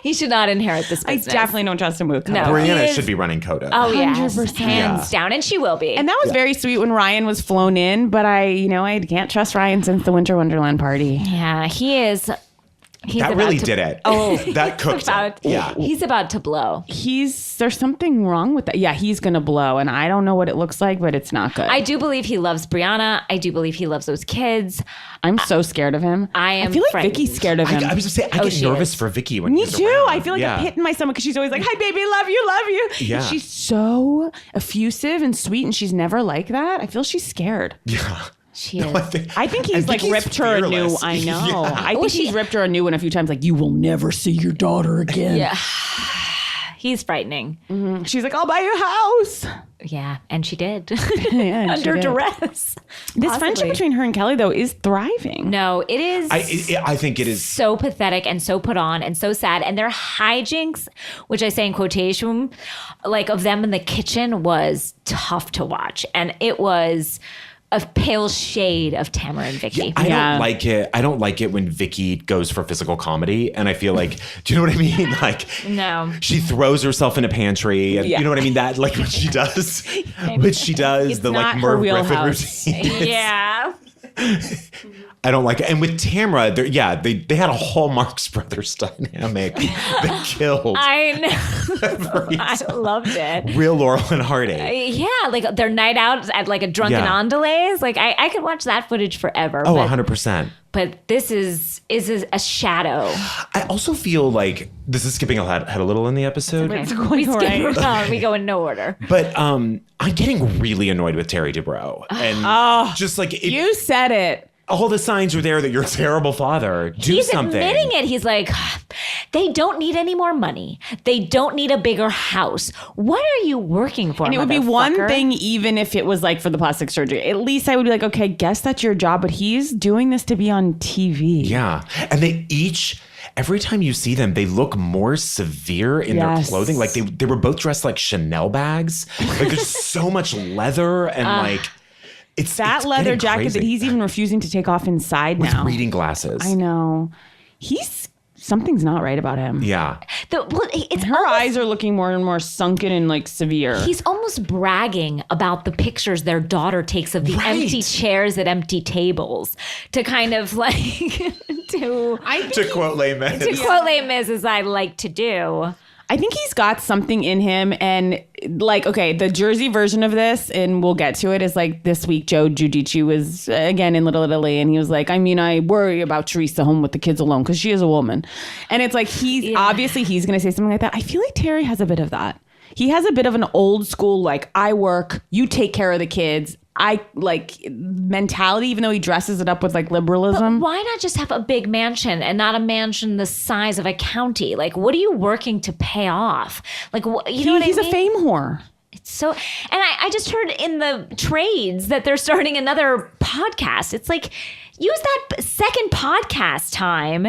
He should not inherit this I business. definitely don't trust him with No. Kobe. He Brianna is- should be running Kodo. Oh yeah, 100%. hands down, and she will be. And that was very sweet when Ryan was flown in, but I can't trust Ryan since the Winter Wonderland party. yeah, he is. He's that about really to, did it. Oh, that cooked about, it. Yeah. he's about to blow. There's something wrong with that. Yeah, he's gonna blow, and I don't know what it looks like, but it's not good. I do believe he loves Brianna. I do believe he loves those kids. I'm so scared of him. I feel like frightened. Vicky's scared of him. I was just saying, I get she nervous is. for Vicky when Me he's too. around. I feel like a pit in my stomach because she's always like, "Hi, baby, love you." Yeah. And she's so effusive and sweet, and she's never like that. I feel she's scared. Yeah. She is. I think he's And like Vicky's ripped her a new. fearless. I know. Yeah. I think he's ripped her a new one a few times. Like, you will never see your daughter again. Yeah. He's frightening. She's like, I'll buy you a house. Yeah, and she did. Yeah, Under she did. duress. This friendship between her and Kelly, though, is thriving. No, it is. I think it is. So pathetic and so put on and so sad. And their hijinks, which I say in quotation, like of them in the kitchen, was tough to watch. And it was a pale shade of Tamara and Vicky. I don't like it. I don't like it when Vicky goes for physical comedy, and I feel like, do you know what I mean? Like, No. she throws herself in a pantry, and you know what I mean. That what she does, the It's like not her Merv Griffin wheelhouse. routine. Yeah. I don't like it. And with Tamra, they had a whole Marx Brothers dynamic that killed. I know. I loved it. Real Laurel and Hardy. Yeah, like their night out at like a drunken Andalays. Like I could watch that footage forever. Oh, 100%. But this is a shadow. I also feel like this is skipping ahead a little in the episode. It's going right. We go in no order. But I'm getting really annoyed with Terry Dubrow. And just like... You said it. All the signs are there that you're a terrible father. Do something. He's admitting it. He's like, they don't need any more money. They don't need a bigger house. What are you working for, And it would be one thing even if it was like for the plastic surgery. At least I would be like, okay, I guess that's your job. But he's doing this to be on TV. Yeah. And they each... Every time you see them, they look more severe in their clothing. Like they were both dressed like Chanel bags. Like there's so much leather and like... It's leather jacket crazy. that he's even refusing to take off inside now. With reading glasses. I know. Something's not right about him. Yeah. Her eyes are looking more and more sunken and like severe. He's almost bragging about the pictures their daughter takes of the empty chairs at empty tables to kind of like to quote Les Mis. To quote Les Mis, as I like to do. I think he's got something in him, and like, okay, the Jersey version of this, and we'll get to it, is like this week Joe Giudice was again in Little Italy, and he was like, I mean, I worry about Teresa home with the kids alone because she is a woman, and it's like obviously he's gonna say something like that. I feel like Terry has a bit of that. He has a bit of an old school like I work, you take care of the kids. I like mentality, even though he dresses it up with like liberalism. But why not just have a big mansion and not a mansion the size of a county? Like, what are you working to pay off? Like, you know what I mean? He's a fame whore. It's so, and I just heard in the trades that they're starting another podcast. It's like, use that second podcast time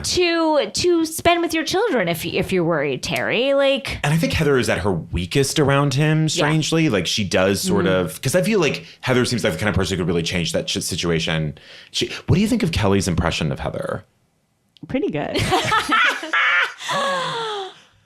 to spend with your children if you're worried, Terry. Like, and I think Heather is at her weakest around him, strangely. Like she does sort of, because I feel like Heather seems like the kind of person who could really change that situation. What do you think of Kelly's impression of Heather? Pretty good.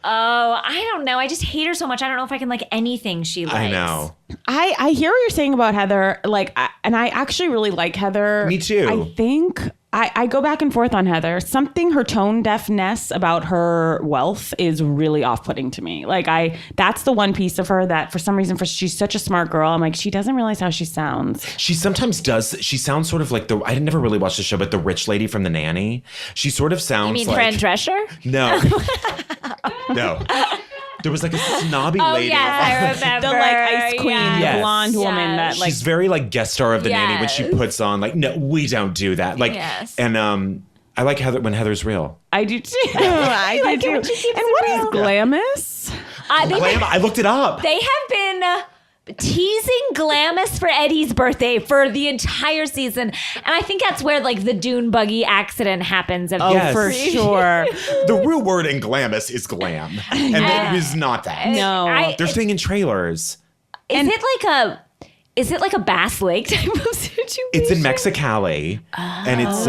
Oh, I don't know. I just hate her so much. I don't know if I can like anything she likes. I know. I hear what you're saying about Heather. Like, and I actually really like Heather. Me too. I think I go back and forth on Heather. Something, her tone deafness about her wealth is really off-putting to me. Like that's the one piece of her that for some reason, she's such a smart girl. I'm like, she doesn't realize how she sounds. She sometimes does. She sounds sort of like I never really watched the show, but the rich lady from The Nanny. She sort of sounds You mean like... Fran Drescher? No. No. There was like a snobby lady. Oh, yes, I remember. The like ice queen, Yes. blonde woman that like... She's very like guest star of The Nanny when she puts on like, no, we don't do that. Like, and I like Heather when Heather's real. I do too. I do too. And what is Glamis? I looked it up. They have been teasing Glamis for Eddie's birthday for the entire season. And I think that's where like the dune buggy accident happens. For sure. The real word in Glamis is glam. And it is not that. No. They're staying in trailers. Is it like a Bass Lake type of situation? It's in Mexicali. And it's,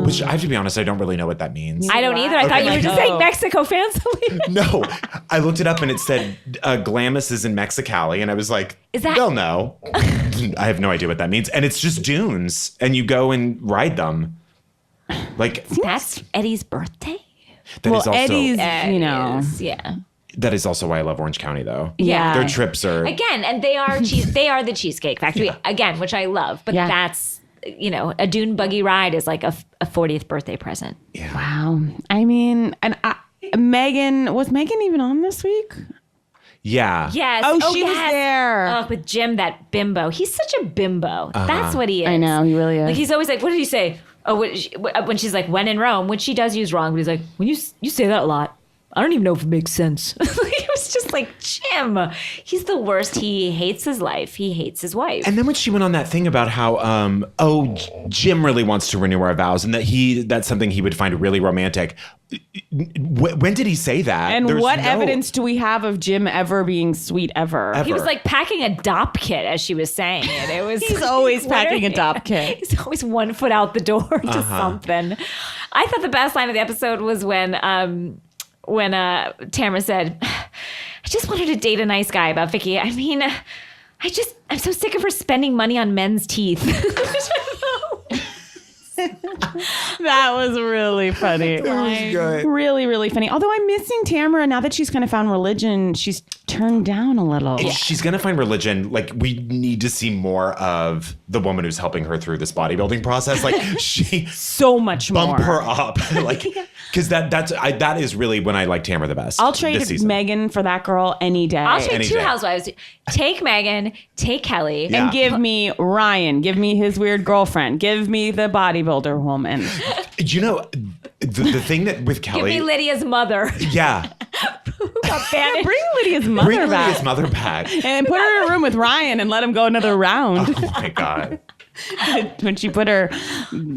which I have to be honest, I don't really know what that means. I don't either. I thought you were just saying Mexico fancily. No, I looked it up and it said Glamis is in Mexicali. And I was like, they'll know. I have no idea what that means. And it's just dunes. And you go and ride them. Like that's Eddie's birthday? That is also, Eddie's, yeah. That is also why I love Orange County, though. Yeah. Their trips are... Again, and they are the Cheesecake Factory, again, which I love. But that's, a dune buggy ride is like a 40th birthday present. Yeah. Wow. I mean, and was Megan even on this week? Yeah. Yes. Oh, she was there. Oh, with Jim, that bimbo. He's such a bimbo. That's what he is. I know, he really is. Like, he's always like, what did he say? Oh, when she's like, when in Rome, which she does use wrong, but he's like, when you say that a lot. I don't even know if it makes sense. It was just like, Jim, he's the worst. He hates his life. He hates his wife. And then when she went on that thing about how, Jim really wants to renew our vows and that that's something he would find really romantic. When did he say that? And what evidence do we have of Jim ever being sweet ever? He was like packing a dop kit as she was saying it. It was He's always packing a dop kit. He's always 1 foot out the door to something. I thought the best line of the episode was when Tamara said, I just wanted to date a nice guy about Vicky. I mean, I'm so sick of her spending money on men's teeth. Which I That was really funny. good. Really, really funny. Although I'm missing Tamara now that she's kind of found religion. She's turned down a little. If she's going to find religion, like, we need to see more of the woman who's helping her through this bodybuilding process. Like, she So much more. bump her up. Like, because that is really when I like Tamara the best. I'll trade Megan for that girl any day. I'll trade Any two day. housewives. Take Megan, take Kelli. Yeah. And give me Ryan. Give me his weird girlfriend. Give me the bodybuilder woman. You know, the thing that with Kelli. Give me Lydia's mother. Yeah. Got banished. Bring Lydia's mother Bring back. Lydia's mother back. And put her in a room with Ryan and let him go another round. Oh my God. When she put her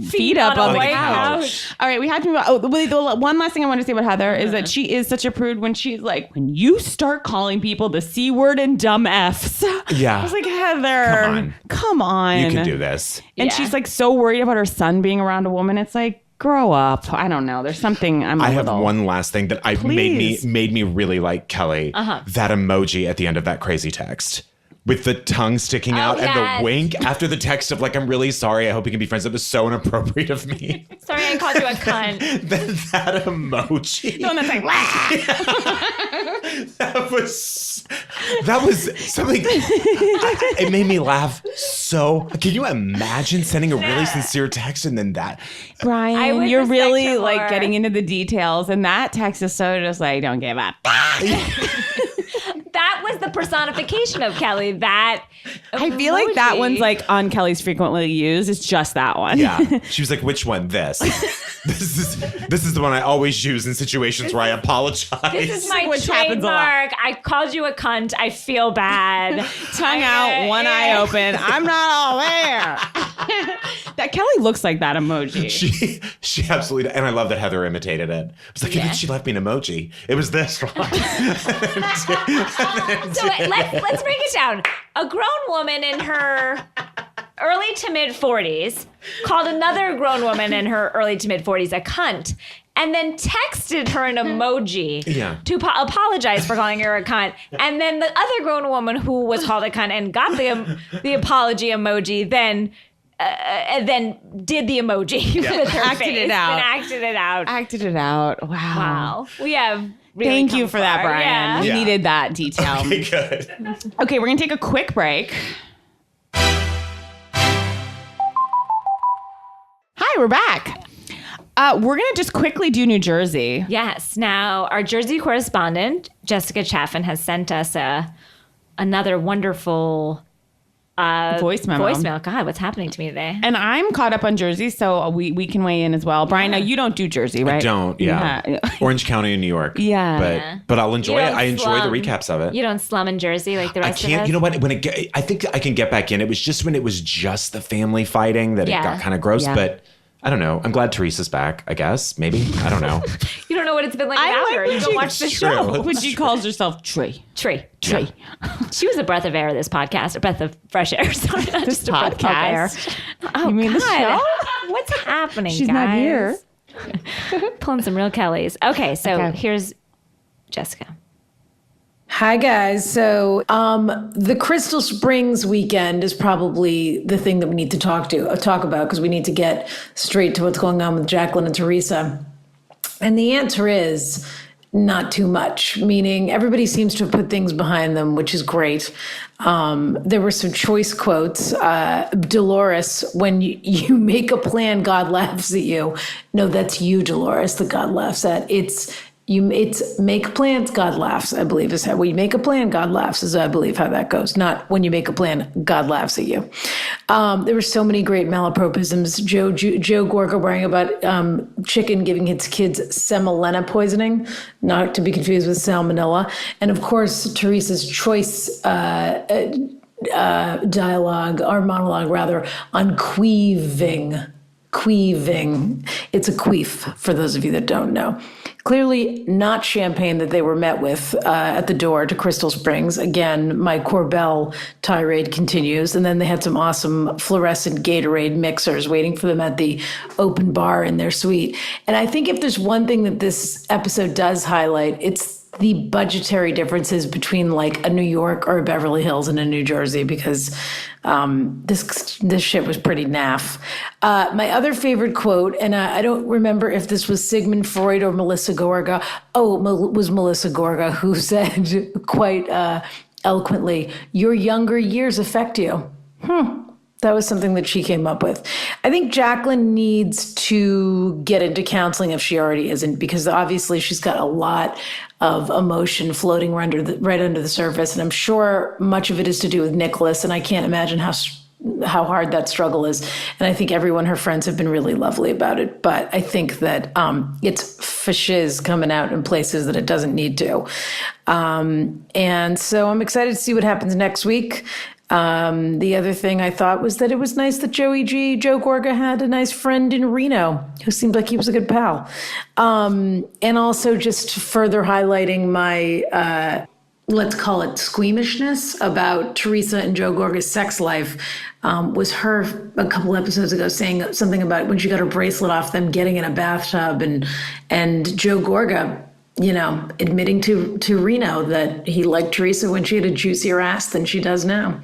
feet up on the white couch. All right, we have to move on. Oh, wait, the one last thing I want to say about Heather is that she is such a prude when she's like, when you start calling people the C word and dumb Fs. Yeah. I was like, Heather, come on. You can do this. And Yeah. she's like so worried about her son being around a woman. It's like, grow up. I don't know. There's something I have one last thing that Please. made me really like Kelli. That emoji at the end of that crazy text. With the tongue sticking out and yes. the wink after the text of like, I'm really sorry. I hope you can be friends. That was so inappropriate of me. Sorry, I called you a cunt. that emoji. the one that's like, That was something. It made me laugh so. Can you imagine sending a really sincere text and then that? I Brian, would you're respect really her like more. getting into the details. And that text is so just like, don't give up. That was the personification of Kelli. That I feel like that emoji. one's like on Kelly's frequently used. It's just that one. Yeah. She was like, which one? This. This is the one I always use in situations where I apologize. This is my Which happens a lot. trademark. I called you a cunt. I feel bad. Tongue out, one eye open. I'm not all there. That Kelly looks like that emoji. She absolutely, and I love that Heather imitated it. It was like, and then she left me an emoji. It was this one. So let's break it down. A grown woman in her early to mid 40s called another grown woman in her early to mid 40s a cunt, and then texted her an emoji to apologize for calling her a cunt. And then the other grown woman who was called a cunt and got the apology emoji then did the emoji with her Acted face it out. and acted it out. Acted it out. Wow. Wow. We have really Thank come you for that, far. Brian. Yeah. We Yeah. needed that detail. Okay, good. Okay, we're going to take a quick break. Hi, we're back. We're going to just quickly do New Jersey. Yes. Now, our Jersey correspondent, Jessica Chaffin, has sent us another wonderful Voice memo. God, what's happening to me today? And I'm caught up on Jersey, so we can weigh in as well. Brian, now you don't do Jersey, right? I don't, yeah. Orange County in New York. Yeah. But I'll enjoy You it. don't I enjoy the slum. recaps of it. You don't slum in Jersey like the I rest of can't, us? you know what? I think I can get back in. It was just when it was just the family fighting that it Yeah. got kind of gross, Yeah. but I don't know. I'm glad Teresa's back, I guess. Maybe. I don't know. You don't know what it's been like without her. You don't watch the True. show. When she calls herself Tree. Tree. Tree. She was a breath of air, this podcast. A breath of fresh air. Sorry, not This just a breath of air. podcast. Oh, You mean the God. show? What's happening, She's guys? not here. Pulling some real Kellys. Okay, so Okay. here's Jessica. Hi, guys. So the Crystal Springs weekend is probably the thing that we need to talk about because we need to get straight to what's going on with Jacqueline and Teresa. And the answer is not too much, meaning everybody seems to have put things behind them, which is great. There were some choice quotes. Dolores, when you make a plan, God laughs at you. No, that's you, Dolores, that God laughs at. It's make plans, God laughs, I believe is how. When you make a plan, God laughs is I believe how that goes. Not when you make a plan, God laughs at you. There were so many great malapropisms. Joe Gorga worrying about chicken giving its kids semolina poisoning, not to be confused with salmonella. And of course, Teresa's choice dialogue, or monologue rather, on queeving. It's a queef, for those of you that don't know. Clearly not champagne that they were met with at the door to Crystal Springs. Again, my Korbel tirade continues. And then they had some awesome fluorescent Gatorade mixers waiting for them at the open bar in their suite. And I think if there's one thing that this episode does highlight, it's the budgetary differences between like a New York or a Beverly Hills and a New Jersey, because this shit was pretty naff. My other favorite quote, and I don't remember if this was Sigmund Freud or Melissa Gorga. Oh, it was Melissa Gorga who said quite eloquently, "Your younger years affect you." That was something that she came up with. I think Jacqueline needs to get into counseling if she already isn't, because obviously she's got a lot of emotion floating right under the surface. And I'm sure much of it is to do with Nicholas. And I can't imagine how hard that struggle is. And I think her friends have been really lovely about it. But I think that it's fashiz coming out in places that it doesn't need to. And so I'm excited to see what happens next week. The other thing I thought was that it was nice that Joe Gorga had a nice friend in Reno who seemed like he was a good pal. And also just further highlighting my, let's call it squeamishness about Teresa and Joe Gorga's sex life, was her a couple episodes ago saying something about when she got her bracelet off, them getting in a bathtub, and Joe Gorga, admitting to Reno that he liked Teresa when she had a juicier ass than she does now.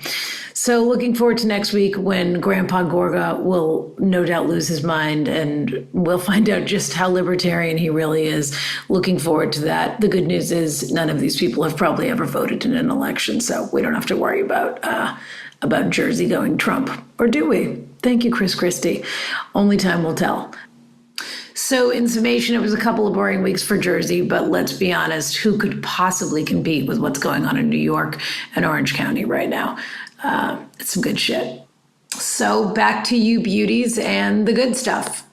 So looking forward to next week when Grandpa Gorga will no doubt lose his mind and we'll find out just how libertarian he really is. Looking forward to that. The good news is none of these people have probably ever voted in an election, so we don't have to worry about Jersey going Trump. Or do we? Thank you, Chris Christie. Only time will tell. So in summation, it was a couple of boring weeks for Jersey, but let's be honest, who could possibly compete with what's going on in New York and Orange County right now? It's some good shit. So back to you beauties and the good stuff.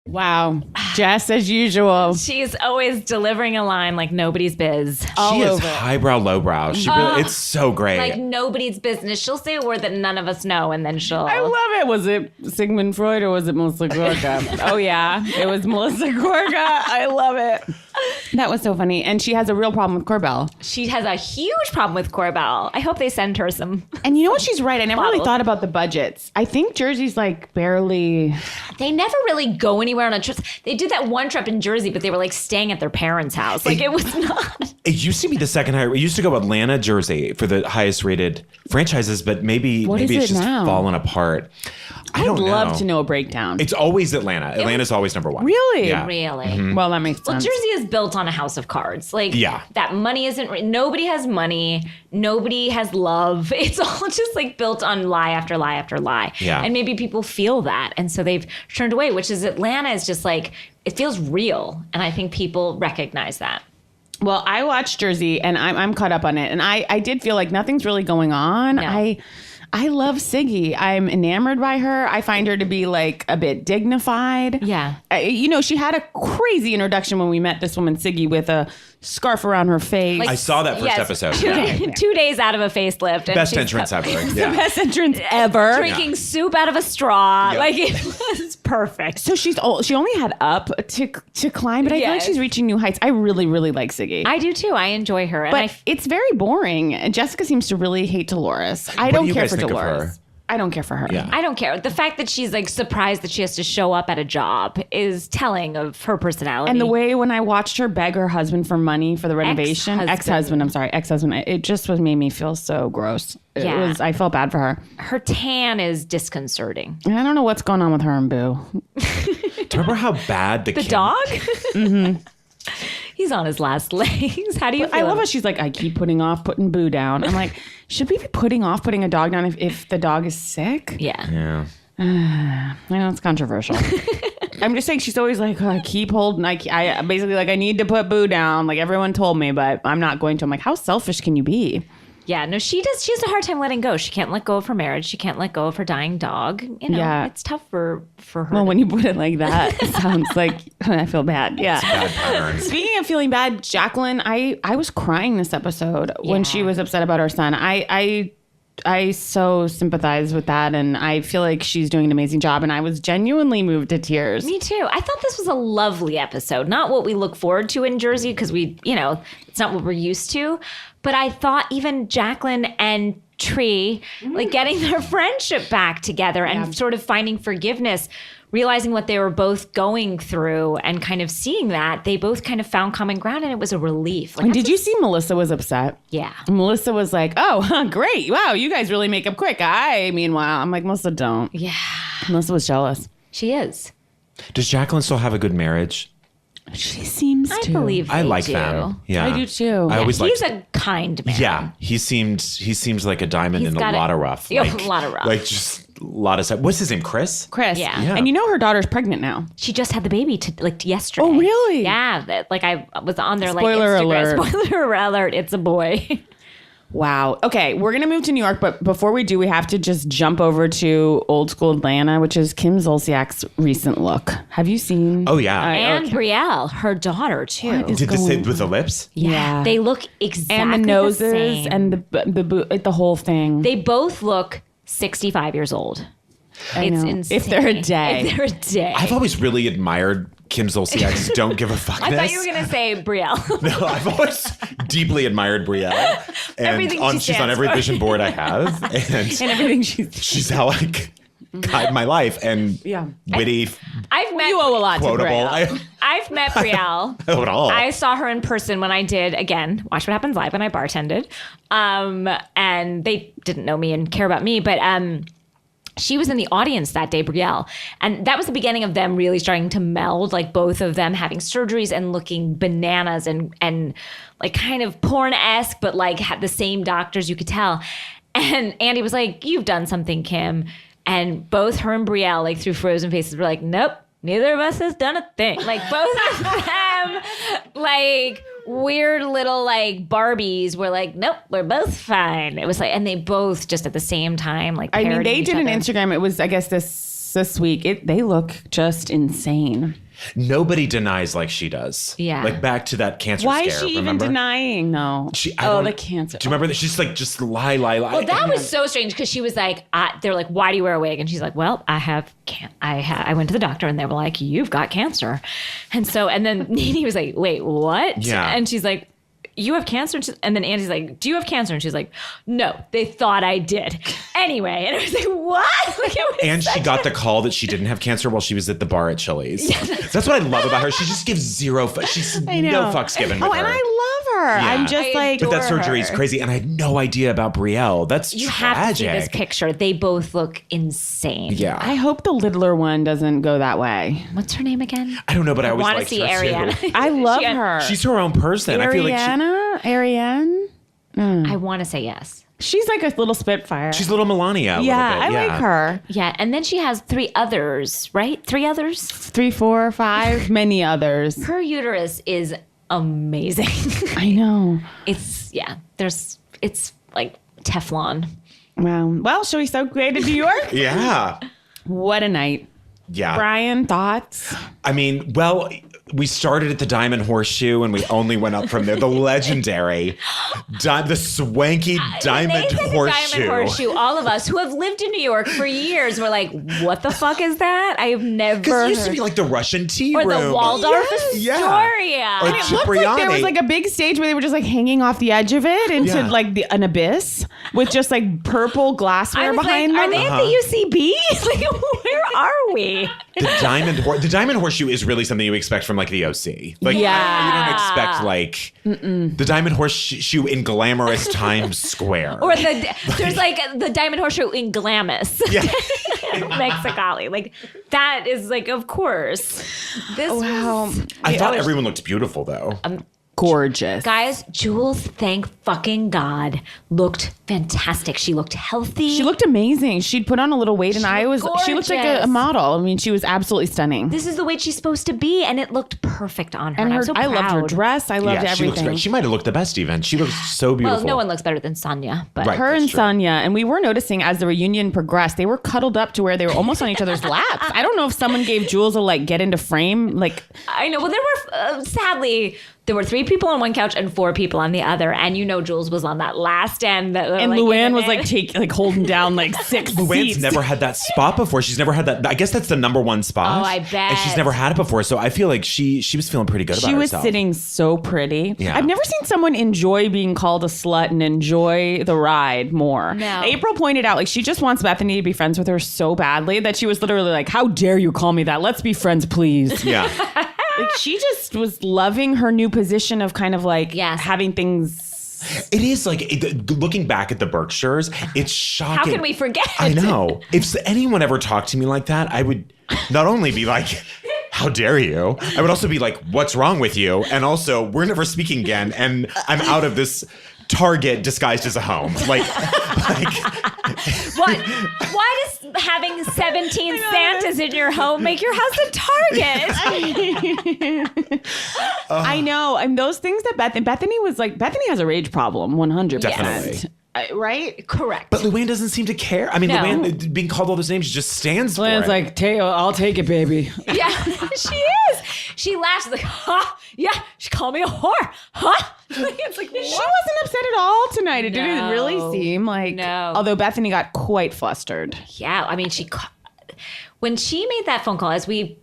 Wow. Jess, as usual. She's always delivering a line like nobody's biz. She is highbrow, lowbrow. It's so great. Like nobody's business. She'll say a word that none of us know, and then she'll... I love it. Was it Sigmund Freud or was it Melissa Gorga? Oh, yeah. It was Melissa Gorga. I love it. That was so funny. And she has a real problem with Korbel. She has a huge problem with Korbel. I hope they send her some... And you know what? She's right. I never really thought about the budgets. I think Jersey's like barely... They never really go anywhere on a trip. They did that one trip in Jersey, but they were like staying at their parents' house. Like it was not... It used to be the second highest. It used to go Atlanta, Jersey for the highest rated franchises, but maybe it's just fallen apart. I don't know. I'd love to know a breakdown. It's always Atlanta. Atlanta's always number one. Really? Yeah. Really? Mm-hmm. Well, that makes sense. Well, Jersey is built on a house of cards. Like, that money isn't... Nobody has money. Nobody has love. It's all just like built on lie after lie after lie. Yeah. And maybe people feel that. And so they've turned away, which is Atlanta is just like... It feels real. And I think people recognize that. Well, I watched Jersey and I'm caught up on it. And I did feel like nothing's really going on. No. I love Siggy. I'm enamored by her. I find her to be like a bit dignified. Yeah. She had a crazy introduction when we met this woman, Siggy, with a scarf around her face. I saw that first episode. 2 days out of a facelift. And best entrance ever. The best entrance ever. Drinking soup out of a straw. Yep. Like it was perfect. So she only had up to climb, but I feel like she's reaching new heights. I really, really like Siggy. I do too. I enjoy her. But it's very boring. And Jessica seems to really hate Dolores. I don't care for Dolores. I don't care for her. Yeah. I don't care. The fact that she's like surprised that she has to show up at a job is telling of her personality. And the way when I watched her beg her husband for money for the renovation, ex-husband, it just made me feel so gross. I felt bad for her. Her tan is disconcerting. And I don't know what's going on with her and Boo. Do you remember how bad the dog? Mm-hmm. He's on his last legs. How do you feel? I love how she's like, I keep putting Boo down. I'm like, should we be putting a dog down if the dog is sick? Yeah. I know it's controversial. I'm just saying she's always like, I keep holding. I basically like I need to put Boo down. Like everyone told me, but I'm not going to. I'm like, how selfish can you be? Yeah, no, she does. She has a hard time letting go. She can't let go of her marriage. She can't let go of her dying dog. It's tough for her. Well, when you put it like that, it sounds like I feel bad. Yeah. It's a bad pattern. Speaking of feeling bad, Jacqueline, I was crying this episode when she was upset about her son. I so sympathize with that, and I feel like she's doing an amazing job, and I was genuinely moved to tears. Me too. I thought this was a lovely episode. Not what we look forward to in Jersey, because it's not what we're used to. But I thought even Jacqueline and tree, like getting their friendship back together and sort of finding forgiveness, realizing what they were both going through and kind of seeing that they both kind of found common ground, and it was a relief. Like, And did you see Melissa was upset? Yeah. Melissa was like, oh, great. Wow, you guys really make up quick. Meanwhile, I'm like, Melissa, don't. Yeah. Melissa was jealous. She is. Does Jacqueline still have a good marriage? She seems to. I believe I they like do. them. Yeah, I do too. I always He's liked. a kind man. Yeah, he seems like a diamond He's in a got lot it. of rough. Yeah, Like, a lot of rough. Like just a lot of stuff. What's his name? Chris? Chris. Yeah. Yeah. And you know her daughter's pregnant now. She just had the baby yesterday. Oh, really? Yeah. I was on their Spoiler Instagram. alert. Spoiler alert. It's a boy. Wow. Okay, we're going to move to New York, but before we do, we have to just jump over to old school Atlanta, which is Kim Zolciak's recent look. Have you seen? Oh yeah. And Brielle, her daughter, too. What is Did this going hit with the lips? Yeah. They look exactly and the noses same. and the whole thing. They both look 65 years old. I It's know. insane. If they're a day. If they're a day. I've always really admired Kim Zolciak's "Don't Give a Fuckness." I thought you were going to say Brielle. No, I've always deeply admired Brielle, and Everything she she's on stands every for. vision board I have, and and everything she's. she's how I guide my life and Yeah. witty, I've met You owe a lot quotable. to Brielle. I've met Brielle. I owe it all. I saw her in person when I did, again, Watch What Happens Live when I bartended. And they didn't know me and care about me, but she was in the audience that day, Brielle. And that was the beginning of them really starting to meld, like both of them having surgeries and looking bananas and like kind of porn-esque, but like had the same doctors, you could tell. And Andy was like, "You've done something, Kim." And both her and Brielle, like through frozen faces, were like, "Nope, neither of us has done a thing." Like both of them, like weird little like Barbies were like, "Nope, we're both fine." It was like, and they both just at the same time, like, I mean, parroting they each did an other. Instagram. It was, I guess, this week. They look just insane. Nobody denies like she does. Yeah. Like back to that cancer Why scare. is she even remember? denying? No. I Oh, don't- the cancer. Do you remember that? She's like, just lie. Well, that was so strange because she was like, they're like, "Why do you wear a wig?" And she's like, "Well, I went to the doctor and they were like, you've got cancer." And then Nene was like, "Wait, what?" Yeah. And she's like, "You have cancer?" And then Andy's like, "Do you have cancer?" And she's like, "No, they thought I did." Anyway, and I was like, what? Like, it was And she such got the call that she didn't have cancer while she was at the bar at Chili's. That's what I love about her. She just gives zero. She's no fucks given with Oh, her. and I love her. Yeah. I'm just I like, But that adore surgery is her. crazy, and I had no idea about Brielle. That's You have to see tragic. this picture. They both look insane. Yeah, I hope the littler one doesn't go that way. What's her name again? I don't know, but I always want to liked see her Ariana. too. I love She- her. She's her own person. I feel like Ariane? I want to say yes. She's like a little Spitfire. she's little Melania. yeah, a little bit. I like her. Yeah, and then she has 3 others, right? 3 others? 3, 4, 5, many others. Her uterus is amazing. I know. it's like Teflon. Wow. Well, shall we so great in New York? Yeah, What a night. yeah. Brian, thoughts? I mean, well, we started at the Diamond Horseshoe and we only went up from there. The legendary, the swanky Diamond They said the Horseshoe. Diamond Horseshoe. All of us who have lived in New York for years were like, "What the fuck is that? I have never Because it used to heard." be like the Russian tea Or room. the Waldorf Yeah. Astoria. Or And it Looked like there Cipriani. was like a big stage where they were just like hanging off the edge of it into Yeah. like an abyss with just like purple I glassware was behind like, them. are they at the UCB? Like, where are we? The Diamond Horseshoe is really something you expect from like the OC. Like, Yeah. you don't expect like the Diamond Horseshoe in glamorous Times Square. Or there's like the Diamond Horseshoe in Glamis. yeah. Mexicali. Like, that is like, of course. This Wow. I thought everyone looked beautiful though. Gorgeous. Guys, Jules, thank fucking God, looked fantastic. She looked healthy. She looked amazing. She'd put on a little weight, and she looked like a gorgeous. model. I mean, she was absolutely stunning. This is the weight she's supposed to be, and it looked perfect on her. And I'm her, so I loved her proud. dress. I loved Yeah, she looks everything. great. She might have looked the best even. She looks so beautiful. Well, no one looks better than Sonia, but Right. Her That's and true. Sonia, and we were noticing as the reunion progressed, they were cuddled up to where they were almost on each other's laps. I don't know if someone gave Jules a like get into frame, like I know. Well, there were sadly there were 3 8 people on one couch and 4 people on the other. And Jules was on that last end. And Luanne was holding down 6 Luanne's seats. never had that spot before. She's never had that. I guess that's the number one spot. Oh, I bet. And she's never had it before. So I feel like she was feeling pretty good about She was herself. sitting so pretty. Yeah. I've never seen someone enjoy being called a slut and enjoy the ride more. No. April pointed out, she just wants Bethany to be friends with her so badly that she was literally like, how dare you call me that? Let's be friends, please. Yeah. She just was loving her new position of kind of having things. It is looking back at the Berkshires, it's shocking. How can we forget? I know. If anyone ever talked to me like that, I would not only be like, how dare you? I would also be like, what's wrong with you? And also, we're never speaking again. And I'm out of this Target disguised as a home. What? Why does having 17 Santas in your home make your house a Target? I know. And those things that Bethany was like, Bethany has a rage problem, 100%. Definitely. Right? Correct. But Luanne doesn't seem to care. I mean, No. Luanne being called all those names just stands for Luanne's it. I'll take it, baby. Yeah, she is. She laughs like, huh? Yeah, she called me a whore. Huh? It's like, She wasn't upset at all tonight. It didn't No. really seem like. No. Although Bethany got quite flustered. Yeah, I mean, when she made that phone call, as we,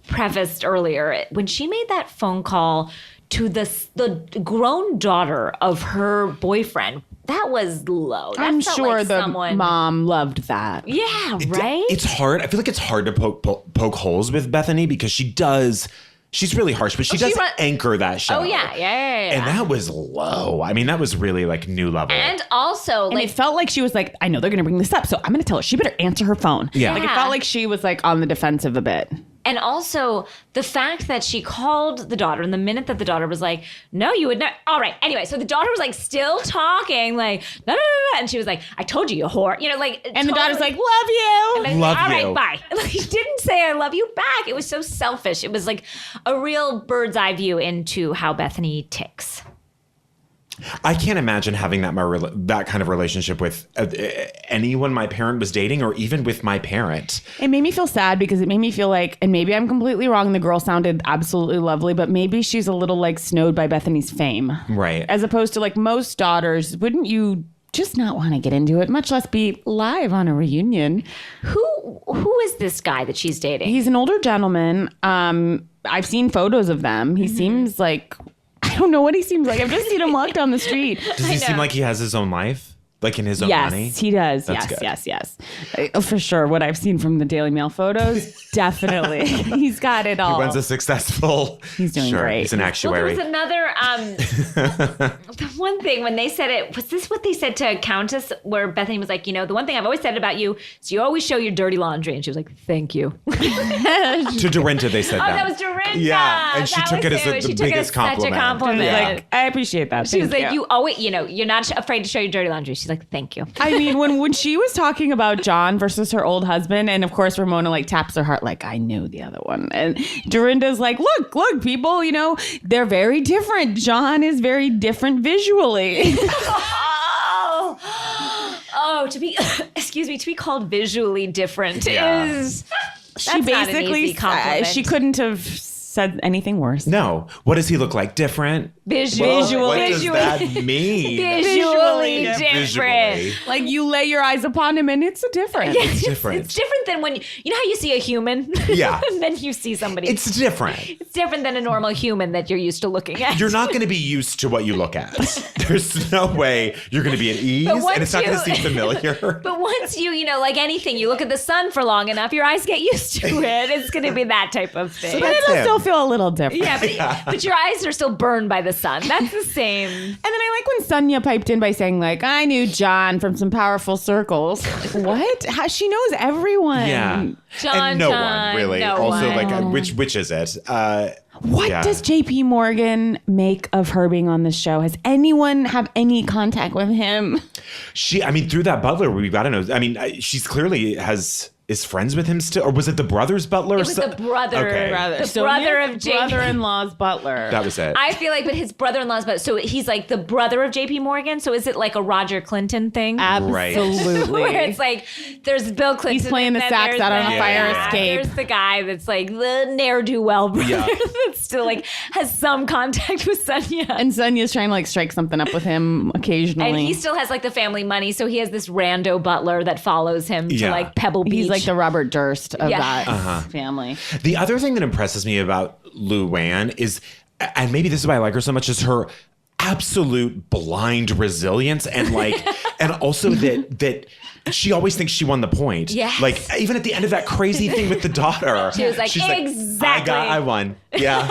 prefaced earlier, when she made that phone call to the grown daughter of her boyfriend, that was low. That I'm felt sure like the someone, mom loved that. Yeah, right? It's hard. I feel like it's hard to poke holes with Bethany because she's really harsh, but she does anchor that show. Oh, yeah. And that was low. I mean, that was really new level. And also, And it felt like she was like, I know they're going to bring this up, so I'm going to tell her she better answer her phone. Yeah. It felt like she was on the defensive a bit. And also the fact that she called the daughter, and the minute that the daughter was like, no, you would not. All right. Anyway, so the daughter was still talking, no. And she was like, I told you, you whore. And the daughter's like, love you. And then, Love all you. right, bye. She didn't say I love you back. It was so selfish. It was like a real bird's eye view into how Bethany ticks. I can't imagine having that kind of relationship with anyone my parent was dating, or even with my parent. It made me feel sad because it made me feel like, and maybe I'm completely wrong, the girl sounded absolutely lovely, but maybe she's a little snowed by Bethany's fame. Right. As opposed to most daughters, wouldn't you just not want to get into it, much less be live on a reunion? Who is this guy that she's dating? He's an older gentleman. I've seen photos of them. He seems like, I don't know what he seems like. I've just seen him walk down the street. Does he seem like he has his own life? In his own money? Yes, he does. That's good. Yes. For sure. What I've seen from the Daily Mail photos, definitely. He's got it all. He runs a successful... He's doing great. He's an actuary. Well, there was another, the one thing when they said it, was this what they said to Countess, where Bethany was like, the one thing I've always said about you is you always show your dirty laundry. And she was like, thank you. To Dorinda, they said that. Oh, that was Dorinda. Yeah, and she That took it was as the She took it biggest as such a compliment. compliment. I appreciate that. She was Thank like, you always, you're not afraid to show your dirty laundry. She's like, thank you. I mean, when she was talking about John versus her old husband, and of course Ramona taps her heart I knew the other one, and Dorinda's like, look, people, they're very different. John is very different visually. To be, excuse me, to be called visually different is. She basically she couldn't have said anything worse. No. What does he look like? Different? Visually. What does that mean? Visually different. Visually. You lay your eyes upon him and it's a different. It's different. It's different than when you know how you see a human, Yeah. and then you see somebody. It's different. It's different than a normal human that you're used to looking at. You're not going to be used to what you look at. There's no way you're going to be at ease, But once and it's not going to you- seem familiar. But once you like anything, you look at the sun for long enough, your eyes get used to it. It's going to be that type of thing. But it'll still feel a little different. Yeah, but your eyes are still burned by the sun. That's the same. And then I like when Sonia piped in by saying I knew John from some powerful circles. What? How she knows everyone. Yeah. John, and no John, one really. no also, one. which is it? What Yeah. does JP Morgan make of her being on this show? Has anyone have any contact with him? Through that butler, we've got to know. She's clearly is is friends with him still, or was it the brother's butler? It was the brother. Okay. The brother of JP. Brother-in-law's butler. That was it. I feel like, but his brother-in-law's, but so he's like the brother of JP Morgan. So is it like a Roger Clinton thing? Absolutely. Where it's like, there's Bill Clinton. He's playing the and then sax there's out on a the- fire yeah, escape. There's the guy that's like the ne'er-do-well brother Yeah. that still like has some contact with Sonia. And Sonya's trying to like strike something up with him occasionally. And he still has like the family money, so he has this rando butler that follows him to Yeah. like Pebble Beach. He's like the Robert Durst of Yeah. that family. The other thing that impresses me about Luanne is, and maybe this is why I like her so much, is her absolute blind resilience and like, and also that she always thinks she won the point. Yes. Like even at the end of that crazy thing with the daughter, She was like, she's exactly. I won. Yeah.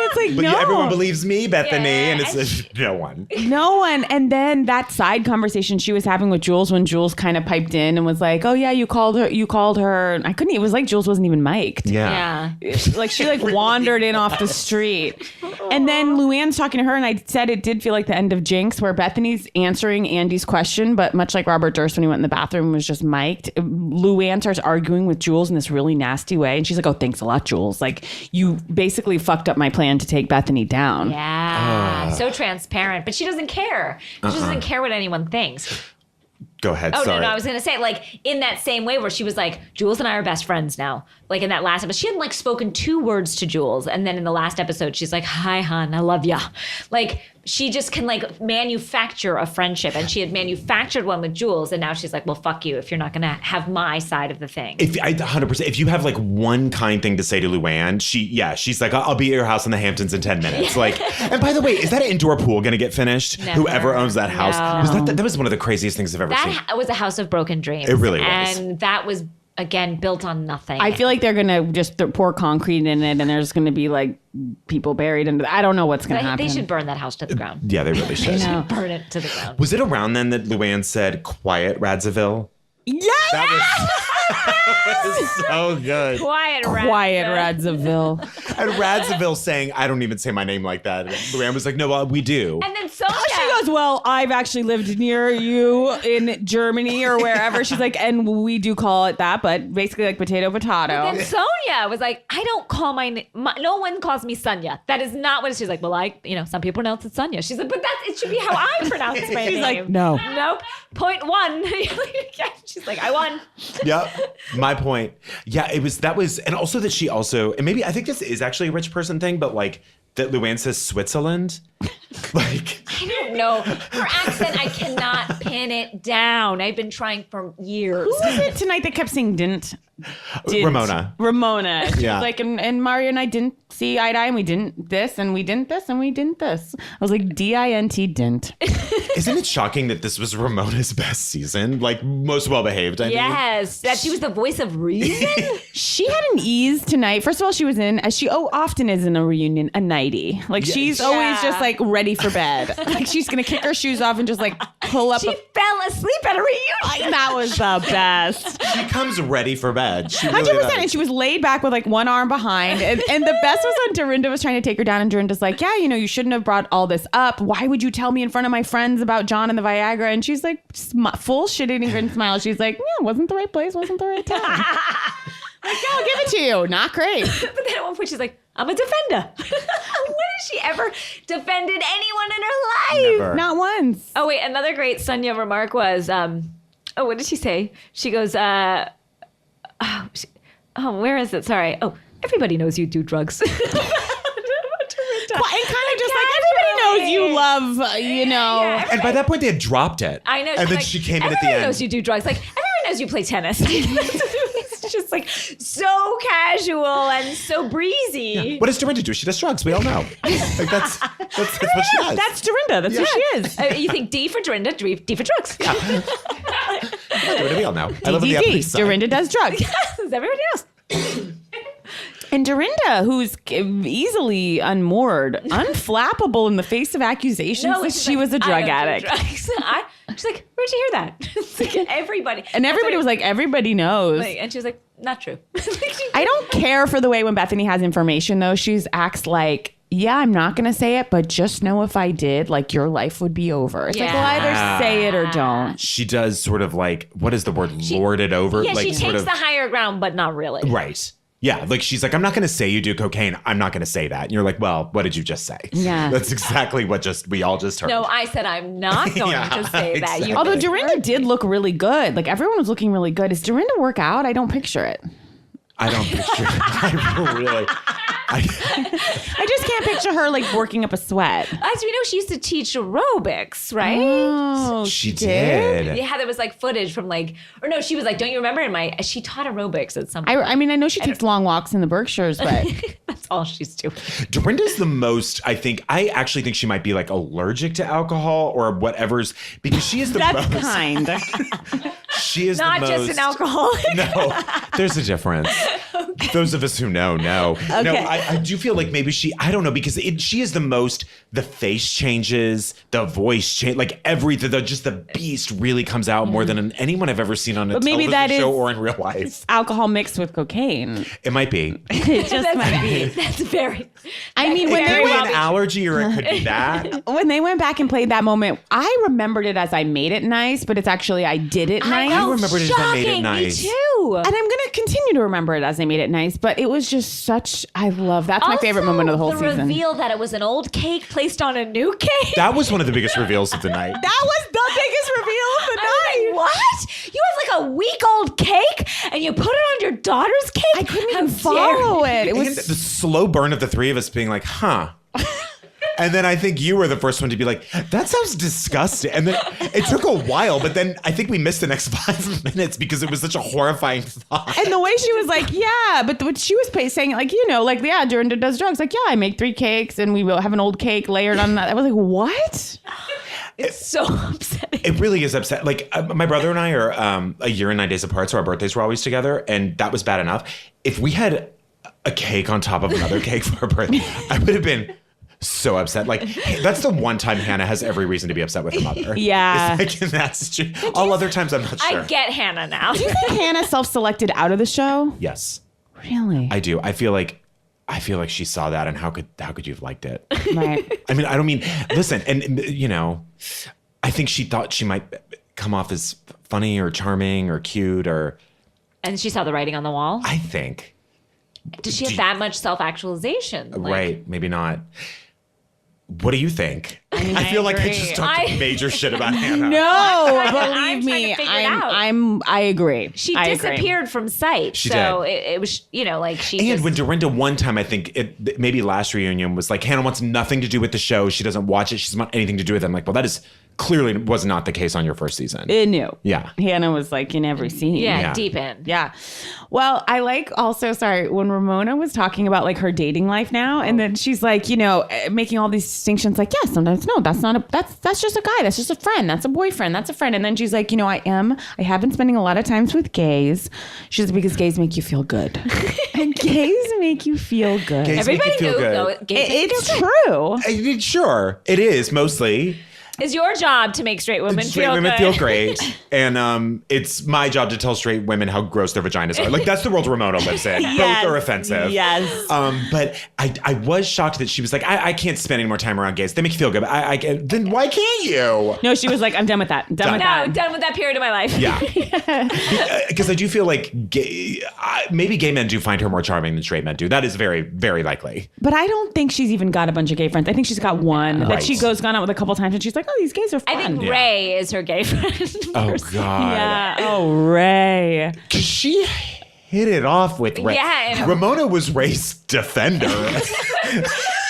It's like, But no. everyone believes me, Bethany, Yeah, and it's and no one. No one. And then that side conversation she was having with Jules when Jules kind of piped in and was like, oh yeah, you called her. I couldn't, it was like Jules wasn't even mic'd. Yeah. Like she like wandered in off the street. And then Luann's talking to her and I said it did feel like the end of Jinx where Bethany's answering Andy's question, but much like Robert Durst when he went in the bathroom and was just mic'd, Luann starts arguing with Jules in this really nasty way. And she's like, oh, thanks a lot, Jules. Like you basically fucked up my plan to take Bethany down. Yeah, so transparent, but she doesn't care. She doesn't care what anyone thinks. Go ahead. Oh, sorry. no, I was going to say, like, in that same way where she was like, Jules and I are best friends now. Like, in that last episode, she hadn't, like, spoken 2 words to Jules. And then in the last episode, she's like, hi, hon, I love ya. Like, she just can, like, manufacture a friendship. And she had manufactured one with Jules. And now she's like, well, fuck you if you're not going to have my side of the thing. If 100%, if you have like one kind thing to say to Luann, she's like, I'll be at your house in the Hamptons in 10 minutes. Like, and by the way, is that indoor pool going to get finished? Never. Whoever owns that house. No. That was one of the craziest things I've ever seen. That was a house of broken dreams. It really was. And that was, again, built on nothing. I feel like they're going to just pour concrete in it and there's going to be like people buried in it. I don't know what's going to happen. They should burn that house to the ground. Yeah, they really should. Burn it to the ground. Was it around then that Luann said, quiet, RADZIVELL? Yes! That was so good. Quiet, RADZIVELL. And RADZIVELL saying, I don't even say my name like that. And Luann was like, no, well, we do. And then Sonia. She goes, well, I've actually lived near you in Germany or wherever. She's like, and we do call it that, but basically like potato. Then Sonia was like, I don't call no one calls me Sonia. That is not what she's like. Well, some people pronounce it Sonia. She's like, but it should be how I pronounce my name. She's like, no. Nope. Point 1. She's like, I won. Yep. My point. Yeah, and also that she also, and maybe I think this is actually a rich person thing, but like that Luann says Switzerland. Like, I don't know. Her accent, I cannot pin it down. I've been trying for years. Who was it tonight that kept saying didn't? Ramona. She Yeah. was like, and Mario and I didn't see eye to eye, and we didn't this, and we didn't this, and we didn't this. I was like, DINT didn't. Isn't it shocking that this was Ramona's best season? Like most well-behaved, I mean. Yes. That she was the voice of reason. She had an ease tonight. First of all, she was in, as she often is in a reunion, a nightie. Like she's always just like ready for bed. Like she's going to kick her shoes off and just like pull up. She fell asleep at a reunion. That was the best. She comes ready for bed. She 100%. really does. And she was laid back with like one arm behind. And the best was when Dorinda was trying to take her down. And Dorinda's like, yeah, you shouldn't have brought all this up. Why would you tell me in front of my friends about John and the Viagra? And she's like, full shit-eating grin smile. She's like, yeah, wasn't the right place, wasn't the right time. Like, yeah, I'll give it to you. Not great. But then at one point she's like, I'm a defender. When has she ever defended anyone in her life? Never. Not once. Oh, wait. Another great Sonia remark was, what did she say? She goes, where is it? Sorry. Oh, everybody knows you do drugs. And kind of just like, everybody knows you love, Yeah, And by that point, they had dropped it. I know. And she's then like, she came in at the everybody end. knows you do drugs. Like, everyone knows you play tennis. It's just like so casual and so breezy. What does Dorinda do? She does drugs. We all know. Like that's what she does. that's Dorinda. That's who she is. You think D for Dorinda, D for drugs. Dorinda, we all know. I live on the Upper East DDD. Side. Dorinda does drugs. As everybody else. And Dorinda, who's easily unmoored, unflappable in the face of accusations that she's she like, was a I drug don't do addict. drugs. She's like, where'd you hear that? It's like everybody. And everybody was like, everybody knows. And she was like, not true. I don't care for the way when Bethany has information, though. She acts like yeah, I'm not going to say it, but just know if I did, like, your life would be over. It's like, well, either say it or don't. She does sort of like, what is the word? Lord it over. Yeah, like, she sort takes of, the higher ground, but not really. Right. Yeah, like she's like, I'm not going to say you do cocaine. I'm not going to say that. And you're like, well, what did you just say? Yeah. That's exactly what we all just heard. No, I said I'm not going to say that. Exactly. Although Dorinda did look really good. Like, everyone was looking really good. Is Dorinda work out? I don't picture it. I don't picture I really. I just can't picture her, like, working up a sweat. As we know, she used to teach aerobics, right? Oh, She did. Yeah, there was like footage from like, or no, she was like, don't you remember she taught aerobics at some point. I mean, I know she takes long walks in the Berkshires, but That's all she's doing. Dorinda's the most, I actually think she might be like allergic to alcohol or whatever's, because she is the that's most. kind. She is Not the most. just an alcoholic. No, there's a difference. Those of us who know. No, I do feel like maybe I don't know, because she is the most, the face changes, the voice change, like everything, just the beast really comes out more than anyone I've ever seen on a But maybe television that show is- or in real life. Alcohol mixed with cocaine. It might be. It just might be. That's very. I mean, It when could they be went an allergy or it could be that. when they went back and played that moment, I remembered it as I made it nice, but it's actually I did it nice. I remembered it as I made it nice. Me too. And I'm going to continue to remember it as I made it nice, but it was just I love, that's my favorite moment of the whole season. The reveal that it was an old cake placed on a new cake. That was one of the biggest reveals of the night. That was the biggest reveal of the I was night. like, what? You have like a week-old cake and you put it on your daughter's cake? I couldn't How even follow it. It And was the slow burn of the three of us being like, huh. And then I think you were the first one to be like, that sounds disgusting. And then it took a while, but then I think we missed the next 5 minutes because it was such a horrifying thought. and the way she was like, yeah, but what she was saying, like, like, yeah, Dorinda does drugs. Like, yeah, I make 3 cakes and we will have an old cake layered on that. I was like, what? It's so upsetting. It really is upset. Like my brother and I are a year and 9 days apart, so our birthdays were always together, and that was bad enough. If we had a cake on top of another cake for our birthday, I would have been so upset. Like, that's the one time Hannah has every reason to be upset with her mother. Yeah. It's like, that's all other times I'm not sure. I get Hannah now. Do you think Hannah self-selected out of the show? Yes, Really? I do. I feel like she saw that, and how could you have liked it? Right. I mean, I don't mean, listen, and I think she thought she might come off as funny or charming or cute or. And she saw the writing on the wall. I think. Did she have that much self-actualization? Right. Maybe not. What do you think? mean, I feel I like I agree. just talked major shit about Hannah. No, I'm believe trying me, to figure it out. I agree. She I agree. disappeared from sight. She so did. it was, like she And just, when Dorinda one time, I think maybe last reunion was like, Hannah wants nothing to do with the show. She doesn't watch it. She doesn't want anything to do with it. I'm like, well, that is clearly was not the case on your first season. Yeah. Hannah was like in every scene. Yeah. deep in. Yeah. Well, I like also, when Ramona was talking about like her dating life now, and then she's like, making all these distinctions, like, yeah, sometimes no, that's just a guy, that's just a friend, that's a boyfriend, that's a friend. And then she's like, I have been spending a lot of times with gays. She says, because gays make you feel good. And gays make you feel good. Gays make Everybody you feel knew, good. though. It's true. I mean, sure, it is mostly. It's your job to make straight women Straight feel women good. feel great, and it's my job to tell straight women how gross their vaginas are. Like, that's the world Ramona lives in. Yes. Both are offensive. Yes. But I was shocked that she was like, I can't spend any more time around gays. They make you feel good. But then why can't you? No, she was like, I'm done with that. I'm done with No, that. done with that period of my life. Yeah, because I do feel like maybe gay men do find her more charming than straight men do. That is very, very likely. But I don't think she's even got a bunch of gay friends. I think she's got one that Right. she gone out with a couple times, and she's like, oh, these gays are fun. I think Yeah. Ray is her gay friend. Oh God. Yeah. Oh, Ray. Because she hit it off with Ray. Yeah, and- Ramona was Ray's defender.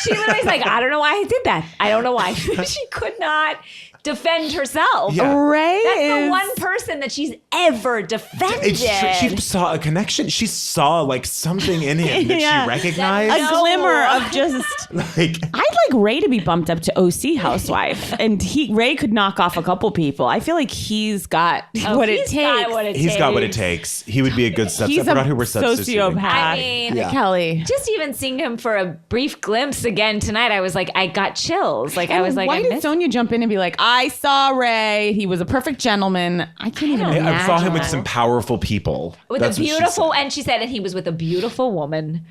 She literally's like, I don't know why I did that. I don't know why. She could not defend herself. Yeah. Ray That's is the one person that she's ever defended. She saw a connection. She saw like something in him that Yeah. she recognized. a glimmer of just. Like, I'd like Ray to be bumped up to OC housewife, and Ray could knock off a couple people. I feel like he's got what it He's takes. got what it he's got what it takes. takes. He would be a good substitute. He's I a forgot who we're substituting. sociopath. I mean, Yeah. Kelly. just even seeing him for a brief glimpse again tonight, I was like, I got chills. Like, I was like, why I did missed Sonia jump in and be like, I saw Ray. He was a perfect gentleman. I can't even imagine. I saw him with some powerful people. with That's a what she beautiful, said. and she said that he was with a beautiful woman.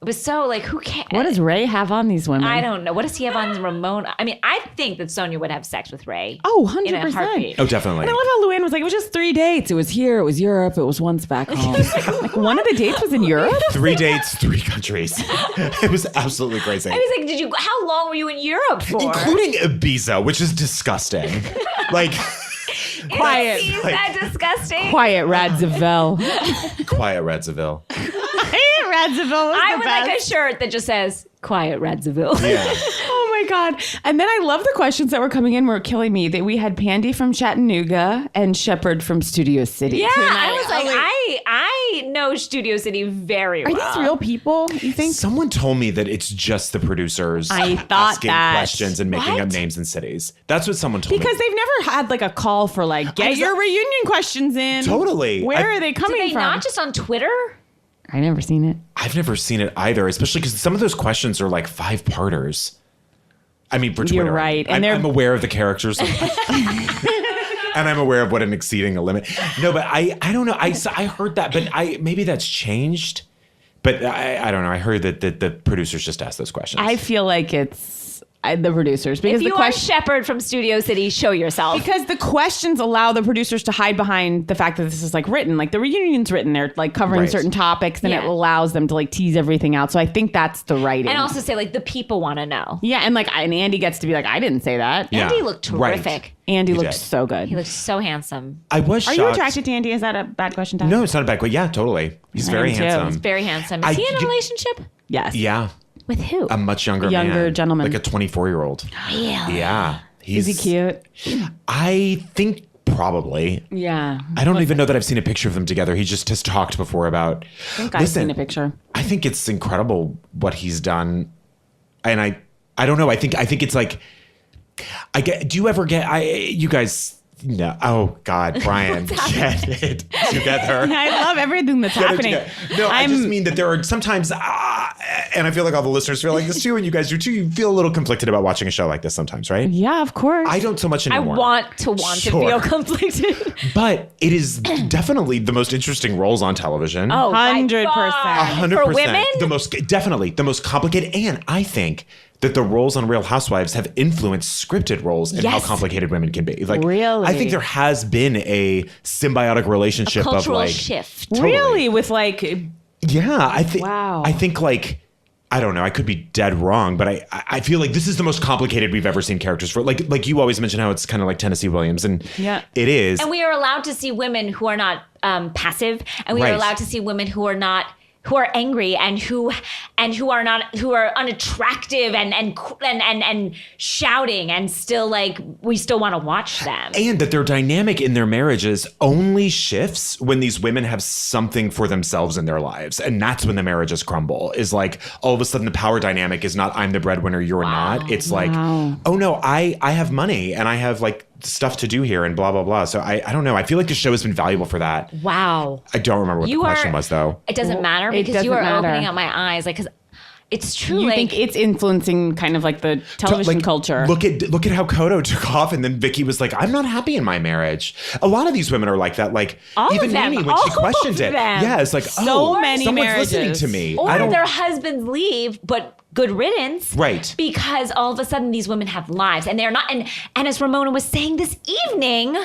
It was so like, who cares? What does Ray have on these women? I don't know. What does he have on Ramona? I mean, I think that Sonia would have sex with Ray. Oh, in a 100%. heartbeat. Oh, definitely. And I love how Luanne was like, it was just 3 dates. It was here, it was Europe, it was once back home. Like one of the dates was in Europe? 3 dates, 3 countries. It was absolutely crazy. I was like, how long were you in Europe for? Including Ibiza, which is disgusting. Like, Quiet. Is that disgusting? Quiet RADZIVELL. quiet RADZIVELL. RADZIVELL was I the would best. like a shirt that just says "Quiet RADZIVELL." Yeah. Oh my God. And then I love the questions that were coming in were killing me. That we had Pandy from Chattanooga and Shepard from Studio City. Yeah, tonight. I was like, I know Studio City very Are well. these real people, you think? Someone told me that it's just the producers I thought asking that. questions and making up names and cities. That's what someone told me. Because they've never had like a call for like, get your reunion questions in. Totally. Where are they Do coming they from? not just on Twitter? I never seen it. I've never seen it either, especially because some of those questions are like 5-parters. I mean, for Twitter. You're right. And I'm aware of the characters. And I'm aware of what an exceeding a limit. No, but I don't know. I heard that, but maybe that's changed. But I don't know. I heard that the producers just asked those questions. I feel like it's the producers because If you the are question. Shepard from Studio City, show yourself. Because the questions allow the producers to hide behind the fact that this is like written, like the reunion's written, they're like covering Right. certain topics, and it Yeah. allows them to like tease everything out. So I think that's the writing. And also say like the people want to know. yeah, and Andy gets to be like, I didn't say that. Yeah. Andy looked Right. terrific. Andy He looked did. so good. He looked so handsome. I was Are shocked. you attracted to Andy? Is that a bad question to ask? No, it's not a bad question. Yeah, totally. He's I very am too. handsome. Very handsome. Is I- he in a you- relationship? Yes. Yeah. With who? A much younger Younger man. gentleman. Like a 24-year-old. Really? Yeah. Is he cute? I think probably. Yeah. I don't even know that I've seen a picture of them together. He just has talked before about. I think I've seen a picture. I think it's incredible what he's done, and I don't know. I think it's like, I get. Do you ever get? You guys. No. Oh God, Bryan, get it together. I love everything that's Get it happening. together. No, I just mean that there are sometimes, and I feel like all the listeners feel like this too, and you guys do too. You feel a little conflicted about watching a show like this sometimes, right? Yeah, of course. I don't so much I anymore. want to Sure. feel conflicted. But it is definitely the most interesting roles on television. Oh, 100%. 100%. For women? Definitely the most complicated. And I think that the roles on Real Housewives have influenced scripted roles and how Yes. complicated women can be. Like, Really? I think there has been a symbiotic relationship of Cultural like shift. Totally. Really? With like, Yeah, I think. Wow. I think like. I don't know. I could be dead wrong, but I feel like this is the most complicated we've ever seen characters for. Like you always mention how it's kind of like Tennessee Williams, and Yeah. it is. And we are allowed to see women who are not passive, and we are Right. allowed to see women who are angry and who are unattractive and shouting, and still like we still want to watch them. And that their dynamic in their marriages only shifts when these women have something for themselves in their lives. And that's when the marriages crumble. Is like all of a sudden the power dynamic is not I'm the breadwinner, you're not. It's like, oh no, I have money and I have like stuff to do here and blah, blah, blah. So I don't know. I feel like the show has been valuable for that. Wow. I don't remember what the question was though. It doesn't matter it because you are doesn't matter. opening up my eyes, like, because it's true. you like, think it's influencing kind of like the television Like, culture. Look at how Kodo took off, and then Vicky was like, "I'm not happy in my marriage." A lot of these women are like that. Like All even of them. Mimi when she All questioned of it, them. yeah, it's like So many someone's marriages. listening to me. or I don't. their husbands leave, but good riddance. Right. Because all of a sudden these women have lives and they're not. And as Ramona was saying this evening,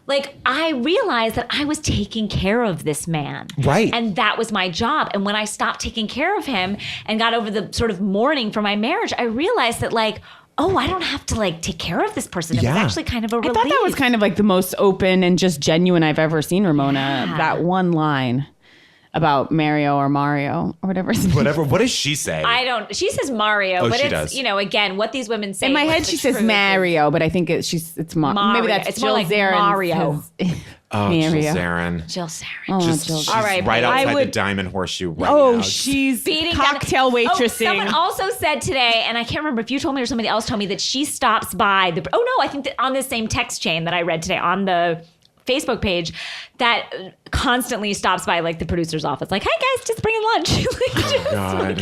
like I realized that I was taking care of this man. Right. And that was my job. And when I stopped taking care of him and got over the sort of mourning for my marriage, I realized that like, oh, I don't have to like take care of this person. It Yeah. was actually kind of a I relief. thought that was kind of like the most open and just genuine I've ever seen Ramona. Yeah. That one line about Mario or whatever his name. Whatever. What does she say? She says Mario, Oh, but she it's, does. again, what these women say. In my what's head, the she says truth is- Mario, but I think it's Mario. maybe that's It's Jill more like Zarin. Mario. oh, Jill Mario. Zarin. Jill Zarin. Oh, Just, Jill she's Zarin. All right, right babe. outside I the would- Diamond Horseshoe right Oh, now. she's Beating cocktail down- waitressing. Someone also said today, and I can't remember if you told me or somebody else told me, that she stops by the. Oh no, I think that on this same text chain that I read today on the Facebook page, that constantly stops by like the producer's office, like, "Hey guys, just bringing lunch." Like, just, God. like,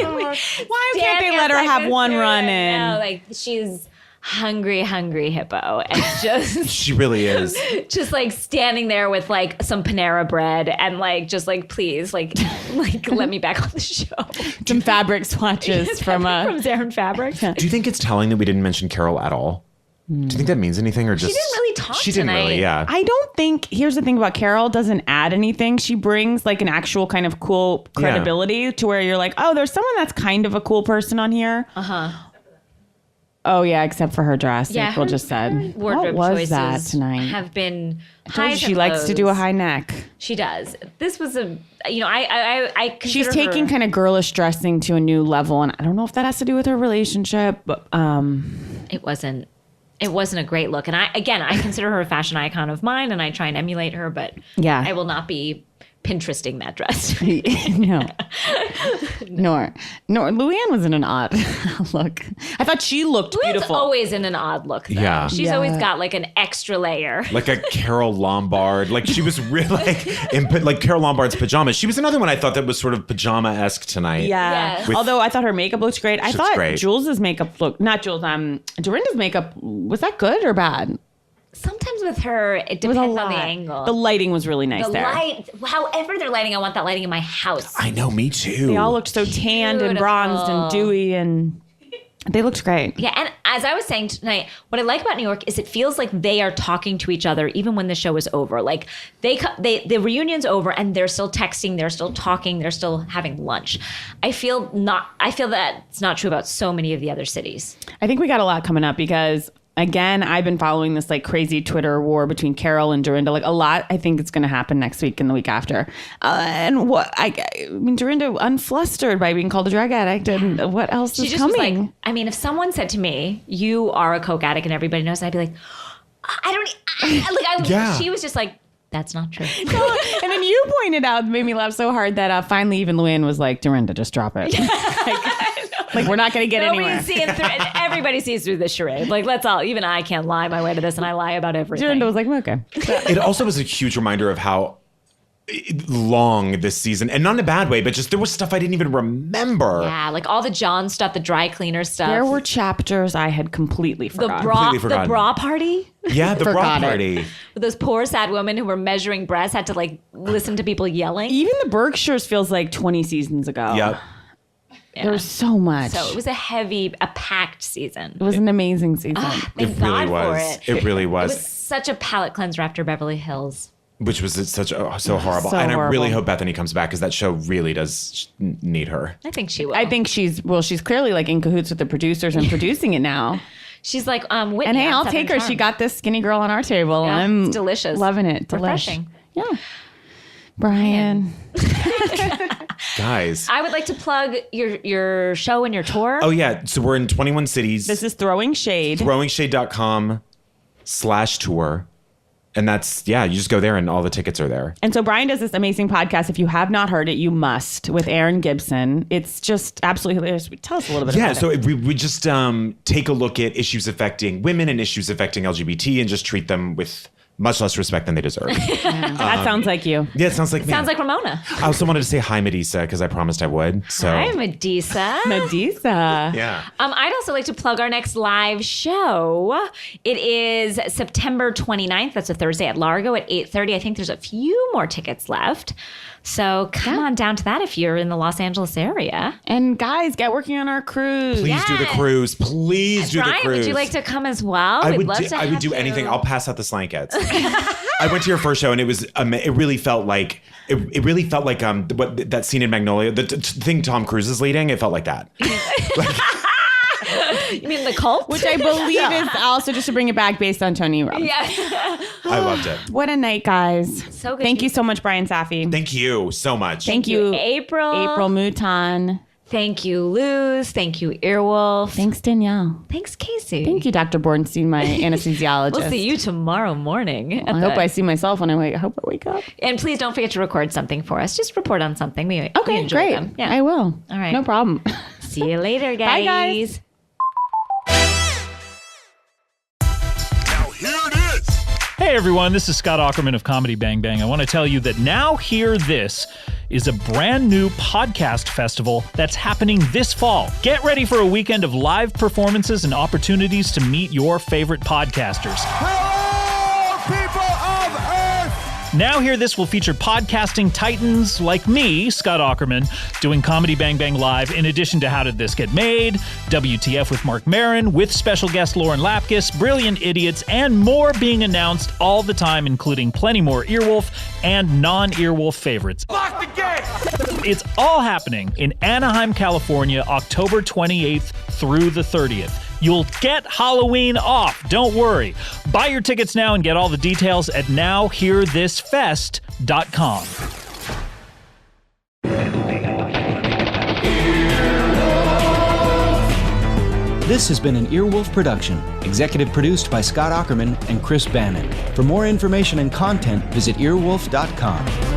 Why can't they let her have one run in? No, like she's hungry hippo, and just She really is. just like standing there with like some Panera bread and like just like please like let me back on the show. Some fabric swatches from Zarin Fabrics. Do you think it's telling that we didn't mention Carol at all? Do you think that means anything, or just She didn't really talk She didn't tonight. really, yeah. I don't think, here's the thing about Carol, doesn't add anything. She brings like an actual kind of cool credibility to where you're like, oh, there's someone that's kind of a cool person on here. Oh yeah, except for her dress. Yeah, Like we'll her just said. Wardrobe What was choices that tonight? have been I told you highs she and likes to do a lows. high neck. She does. This was a, I She's consider taking her, kind of girlish dressing to a new level, and I don't know if that has to do with her relationship, but it wasn't a great look. And I consider her a fashion icon of mine, and I try and emulate her, but Yeah. I will not be Pinteresting that dress. no. Nor Luanne was in an odd look. I thought she looked Luanne's beautiful. always in an odd look, though. Yeah. She's Yeah. always got like an extra layer. Like a Carol Lombard. Like she was really like Carol Lombard's pajamas. She was another one I thought that was sort of pajama-esque tonight. Yeah. Yes. With- Although I thought her makeup looked great. I She looks thought great. Jules's makeup looked, not Jules, Dorinda's makeup, was that good or bad? Sometimes with her, it It was a depends lot. on the angle. The lighting was really nice The there. light, however they're lighting, I want that lighting in my house. I know, me too. They all looked so tanned and bronzed and dewy, and they looked great. Yeah, and as I was saying tonight, what I like about New York is it feels like they are talking to each other even when the show is over. Like the reunion's over and they're still texting, they're still talking, they're still having lunch. I feel that it's not true about so many of the other cities. I think we got a lot coming up because, again, I've been following this like crazy Twitter war between Carol and Dorinda. Like a lot, I think it's going to happen next week and the week after. And what I mean, Dorinda unflustered by being called a drug addict, and what else She is just coming? was like, I mean, if someone said to me, "You are a coke addict," and everybody knows, I'd be like, Yeah. She was just like, "That's not true." And then you pointed out, made me laugh so hard that finally even Luanne was like, Dorinda, just drop it. like we're not going to get anywhere. Nobody's seeing through. Everybody sees through this charade. Like, let's all. Even I can't lie my way to this, and I lie about everything. Dorinda was like, okay. It also was a huge reminder of how long this season, and not in a bad way, but just there was stuff I didn't even remember. Yeah, like all the John stuff, the dry cleaner stuff. There were chapters I had completely the forgotten. Completely forgotten. bra party Yeah, the bra Forgot it. party. with those poor sad women who were measuring breasts, had to like listen to people yelling. Even the Berkshires feels like 20 seasons ago. Yep. There was so much. So it was a packed season. It was an amazing season. Thank It really God was. for it. It really It was. was such a palate cleanser after Beverly Hills. Which was so horrible. So and I really horrible. hope Bethany comes back because that show really does need her. I think she will. I think she's clearly like in cahoots with the producers and producing it now. she's like Whitney. And hey, on I'll Southern take her. Charm. She got this skinny girl on our table. Yeah, I'm it's delicious. Loving it. Delish. Refreshing. Yeah. Brian. Guys. I would like to plug your show and your tour. Oh, yeah. So we're in 21 cities. This is Throwing Shade. throwingshade.com/tour. And that's, you just go there and all the tickets are there. And so Brian does this amazing podcast. If you have not heard it, you must, with Aaron Gibson. It's just absolutely hilarious. Tell us a little bit about So it. we just take a look at issues affecting women and issues affecting LGBT and just treat them with much less respect than they deserve. That sounds like you. Yeah, it sounds like me. Sounds like Ramona. I also wanted to say hi, Medusa, because I promised I would. So Hi, Medusa. Medusa. yeah. I'd also like to plug our next live show. It is September 29th. That's a Thursday at Largo at 8:30. I think there's a few more tickets left. So come on down to that if you're in the Los Angeles area. And guys, get working on our cruise. Please do the Yes. cruise. Please do the Brian, cruise. would you like to come as well? I We'd would love do, to I would have do you. anything. I'll pass out the slankets. I went to your first show and it was it really felt like it really felt like what that scene in Magnolia, the thing Tom Cruise is leading. It felt like that. You mean the cult? Which I believe is also, just to bring it back, based on Tony Robbins. Yeah. I loved it. What a night, guys. So good. Thank you so much, Bryan Safi. Thank you so much. Thank you, April. April Mouton. Thank you, Luz. Thank you, Earwolf. Thanks, Danielle. Thanks, Casey. Thank you, Dr. Bornstein, my anesthesiologist. We'll see you tomorrow morning. I hope I see myself when I hope I wake up. And please don't forget to record something for us. Just report on something. We Okay, enjoy great. them. Yeah. I will. All right. No problem. See you later, guys. Bye, guys. Now here it is. Hey everyone, this is Scott Aukerman of Comedy Bang Bang. I want to tell you that Now Hear This is a brand new podcast festival that's happening this fall. Get ready for a weekend of live performances and opportunities to meet your favorite podcasters. Hello, people of Earth! Now Hear This will feature podcasting titans like me, Scott Aukerman, doing Comedy Bang Bang Live, in addition to How Did This Get Made, WTF with Mark Maron, with special guest Lauren Lapkus, Brilliant Idiots, and more being announced all the time, including plenty more Earwolf and non-Earwolf favorites. Lock the gate! It's all happening in Anaheim, California, October 28th through the 30th. You'll get Halloween off, don't worry. Buy your tickets now and get all the details at nowhearthisfest.com. This has been an Earwolf production, executive produced by Scott Aukerman and Chris Bannon. For more information and content, visit earwolf.com.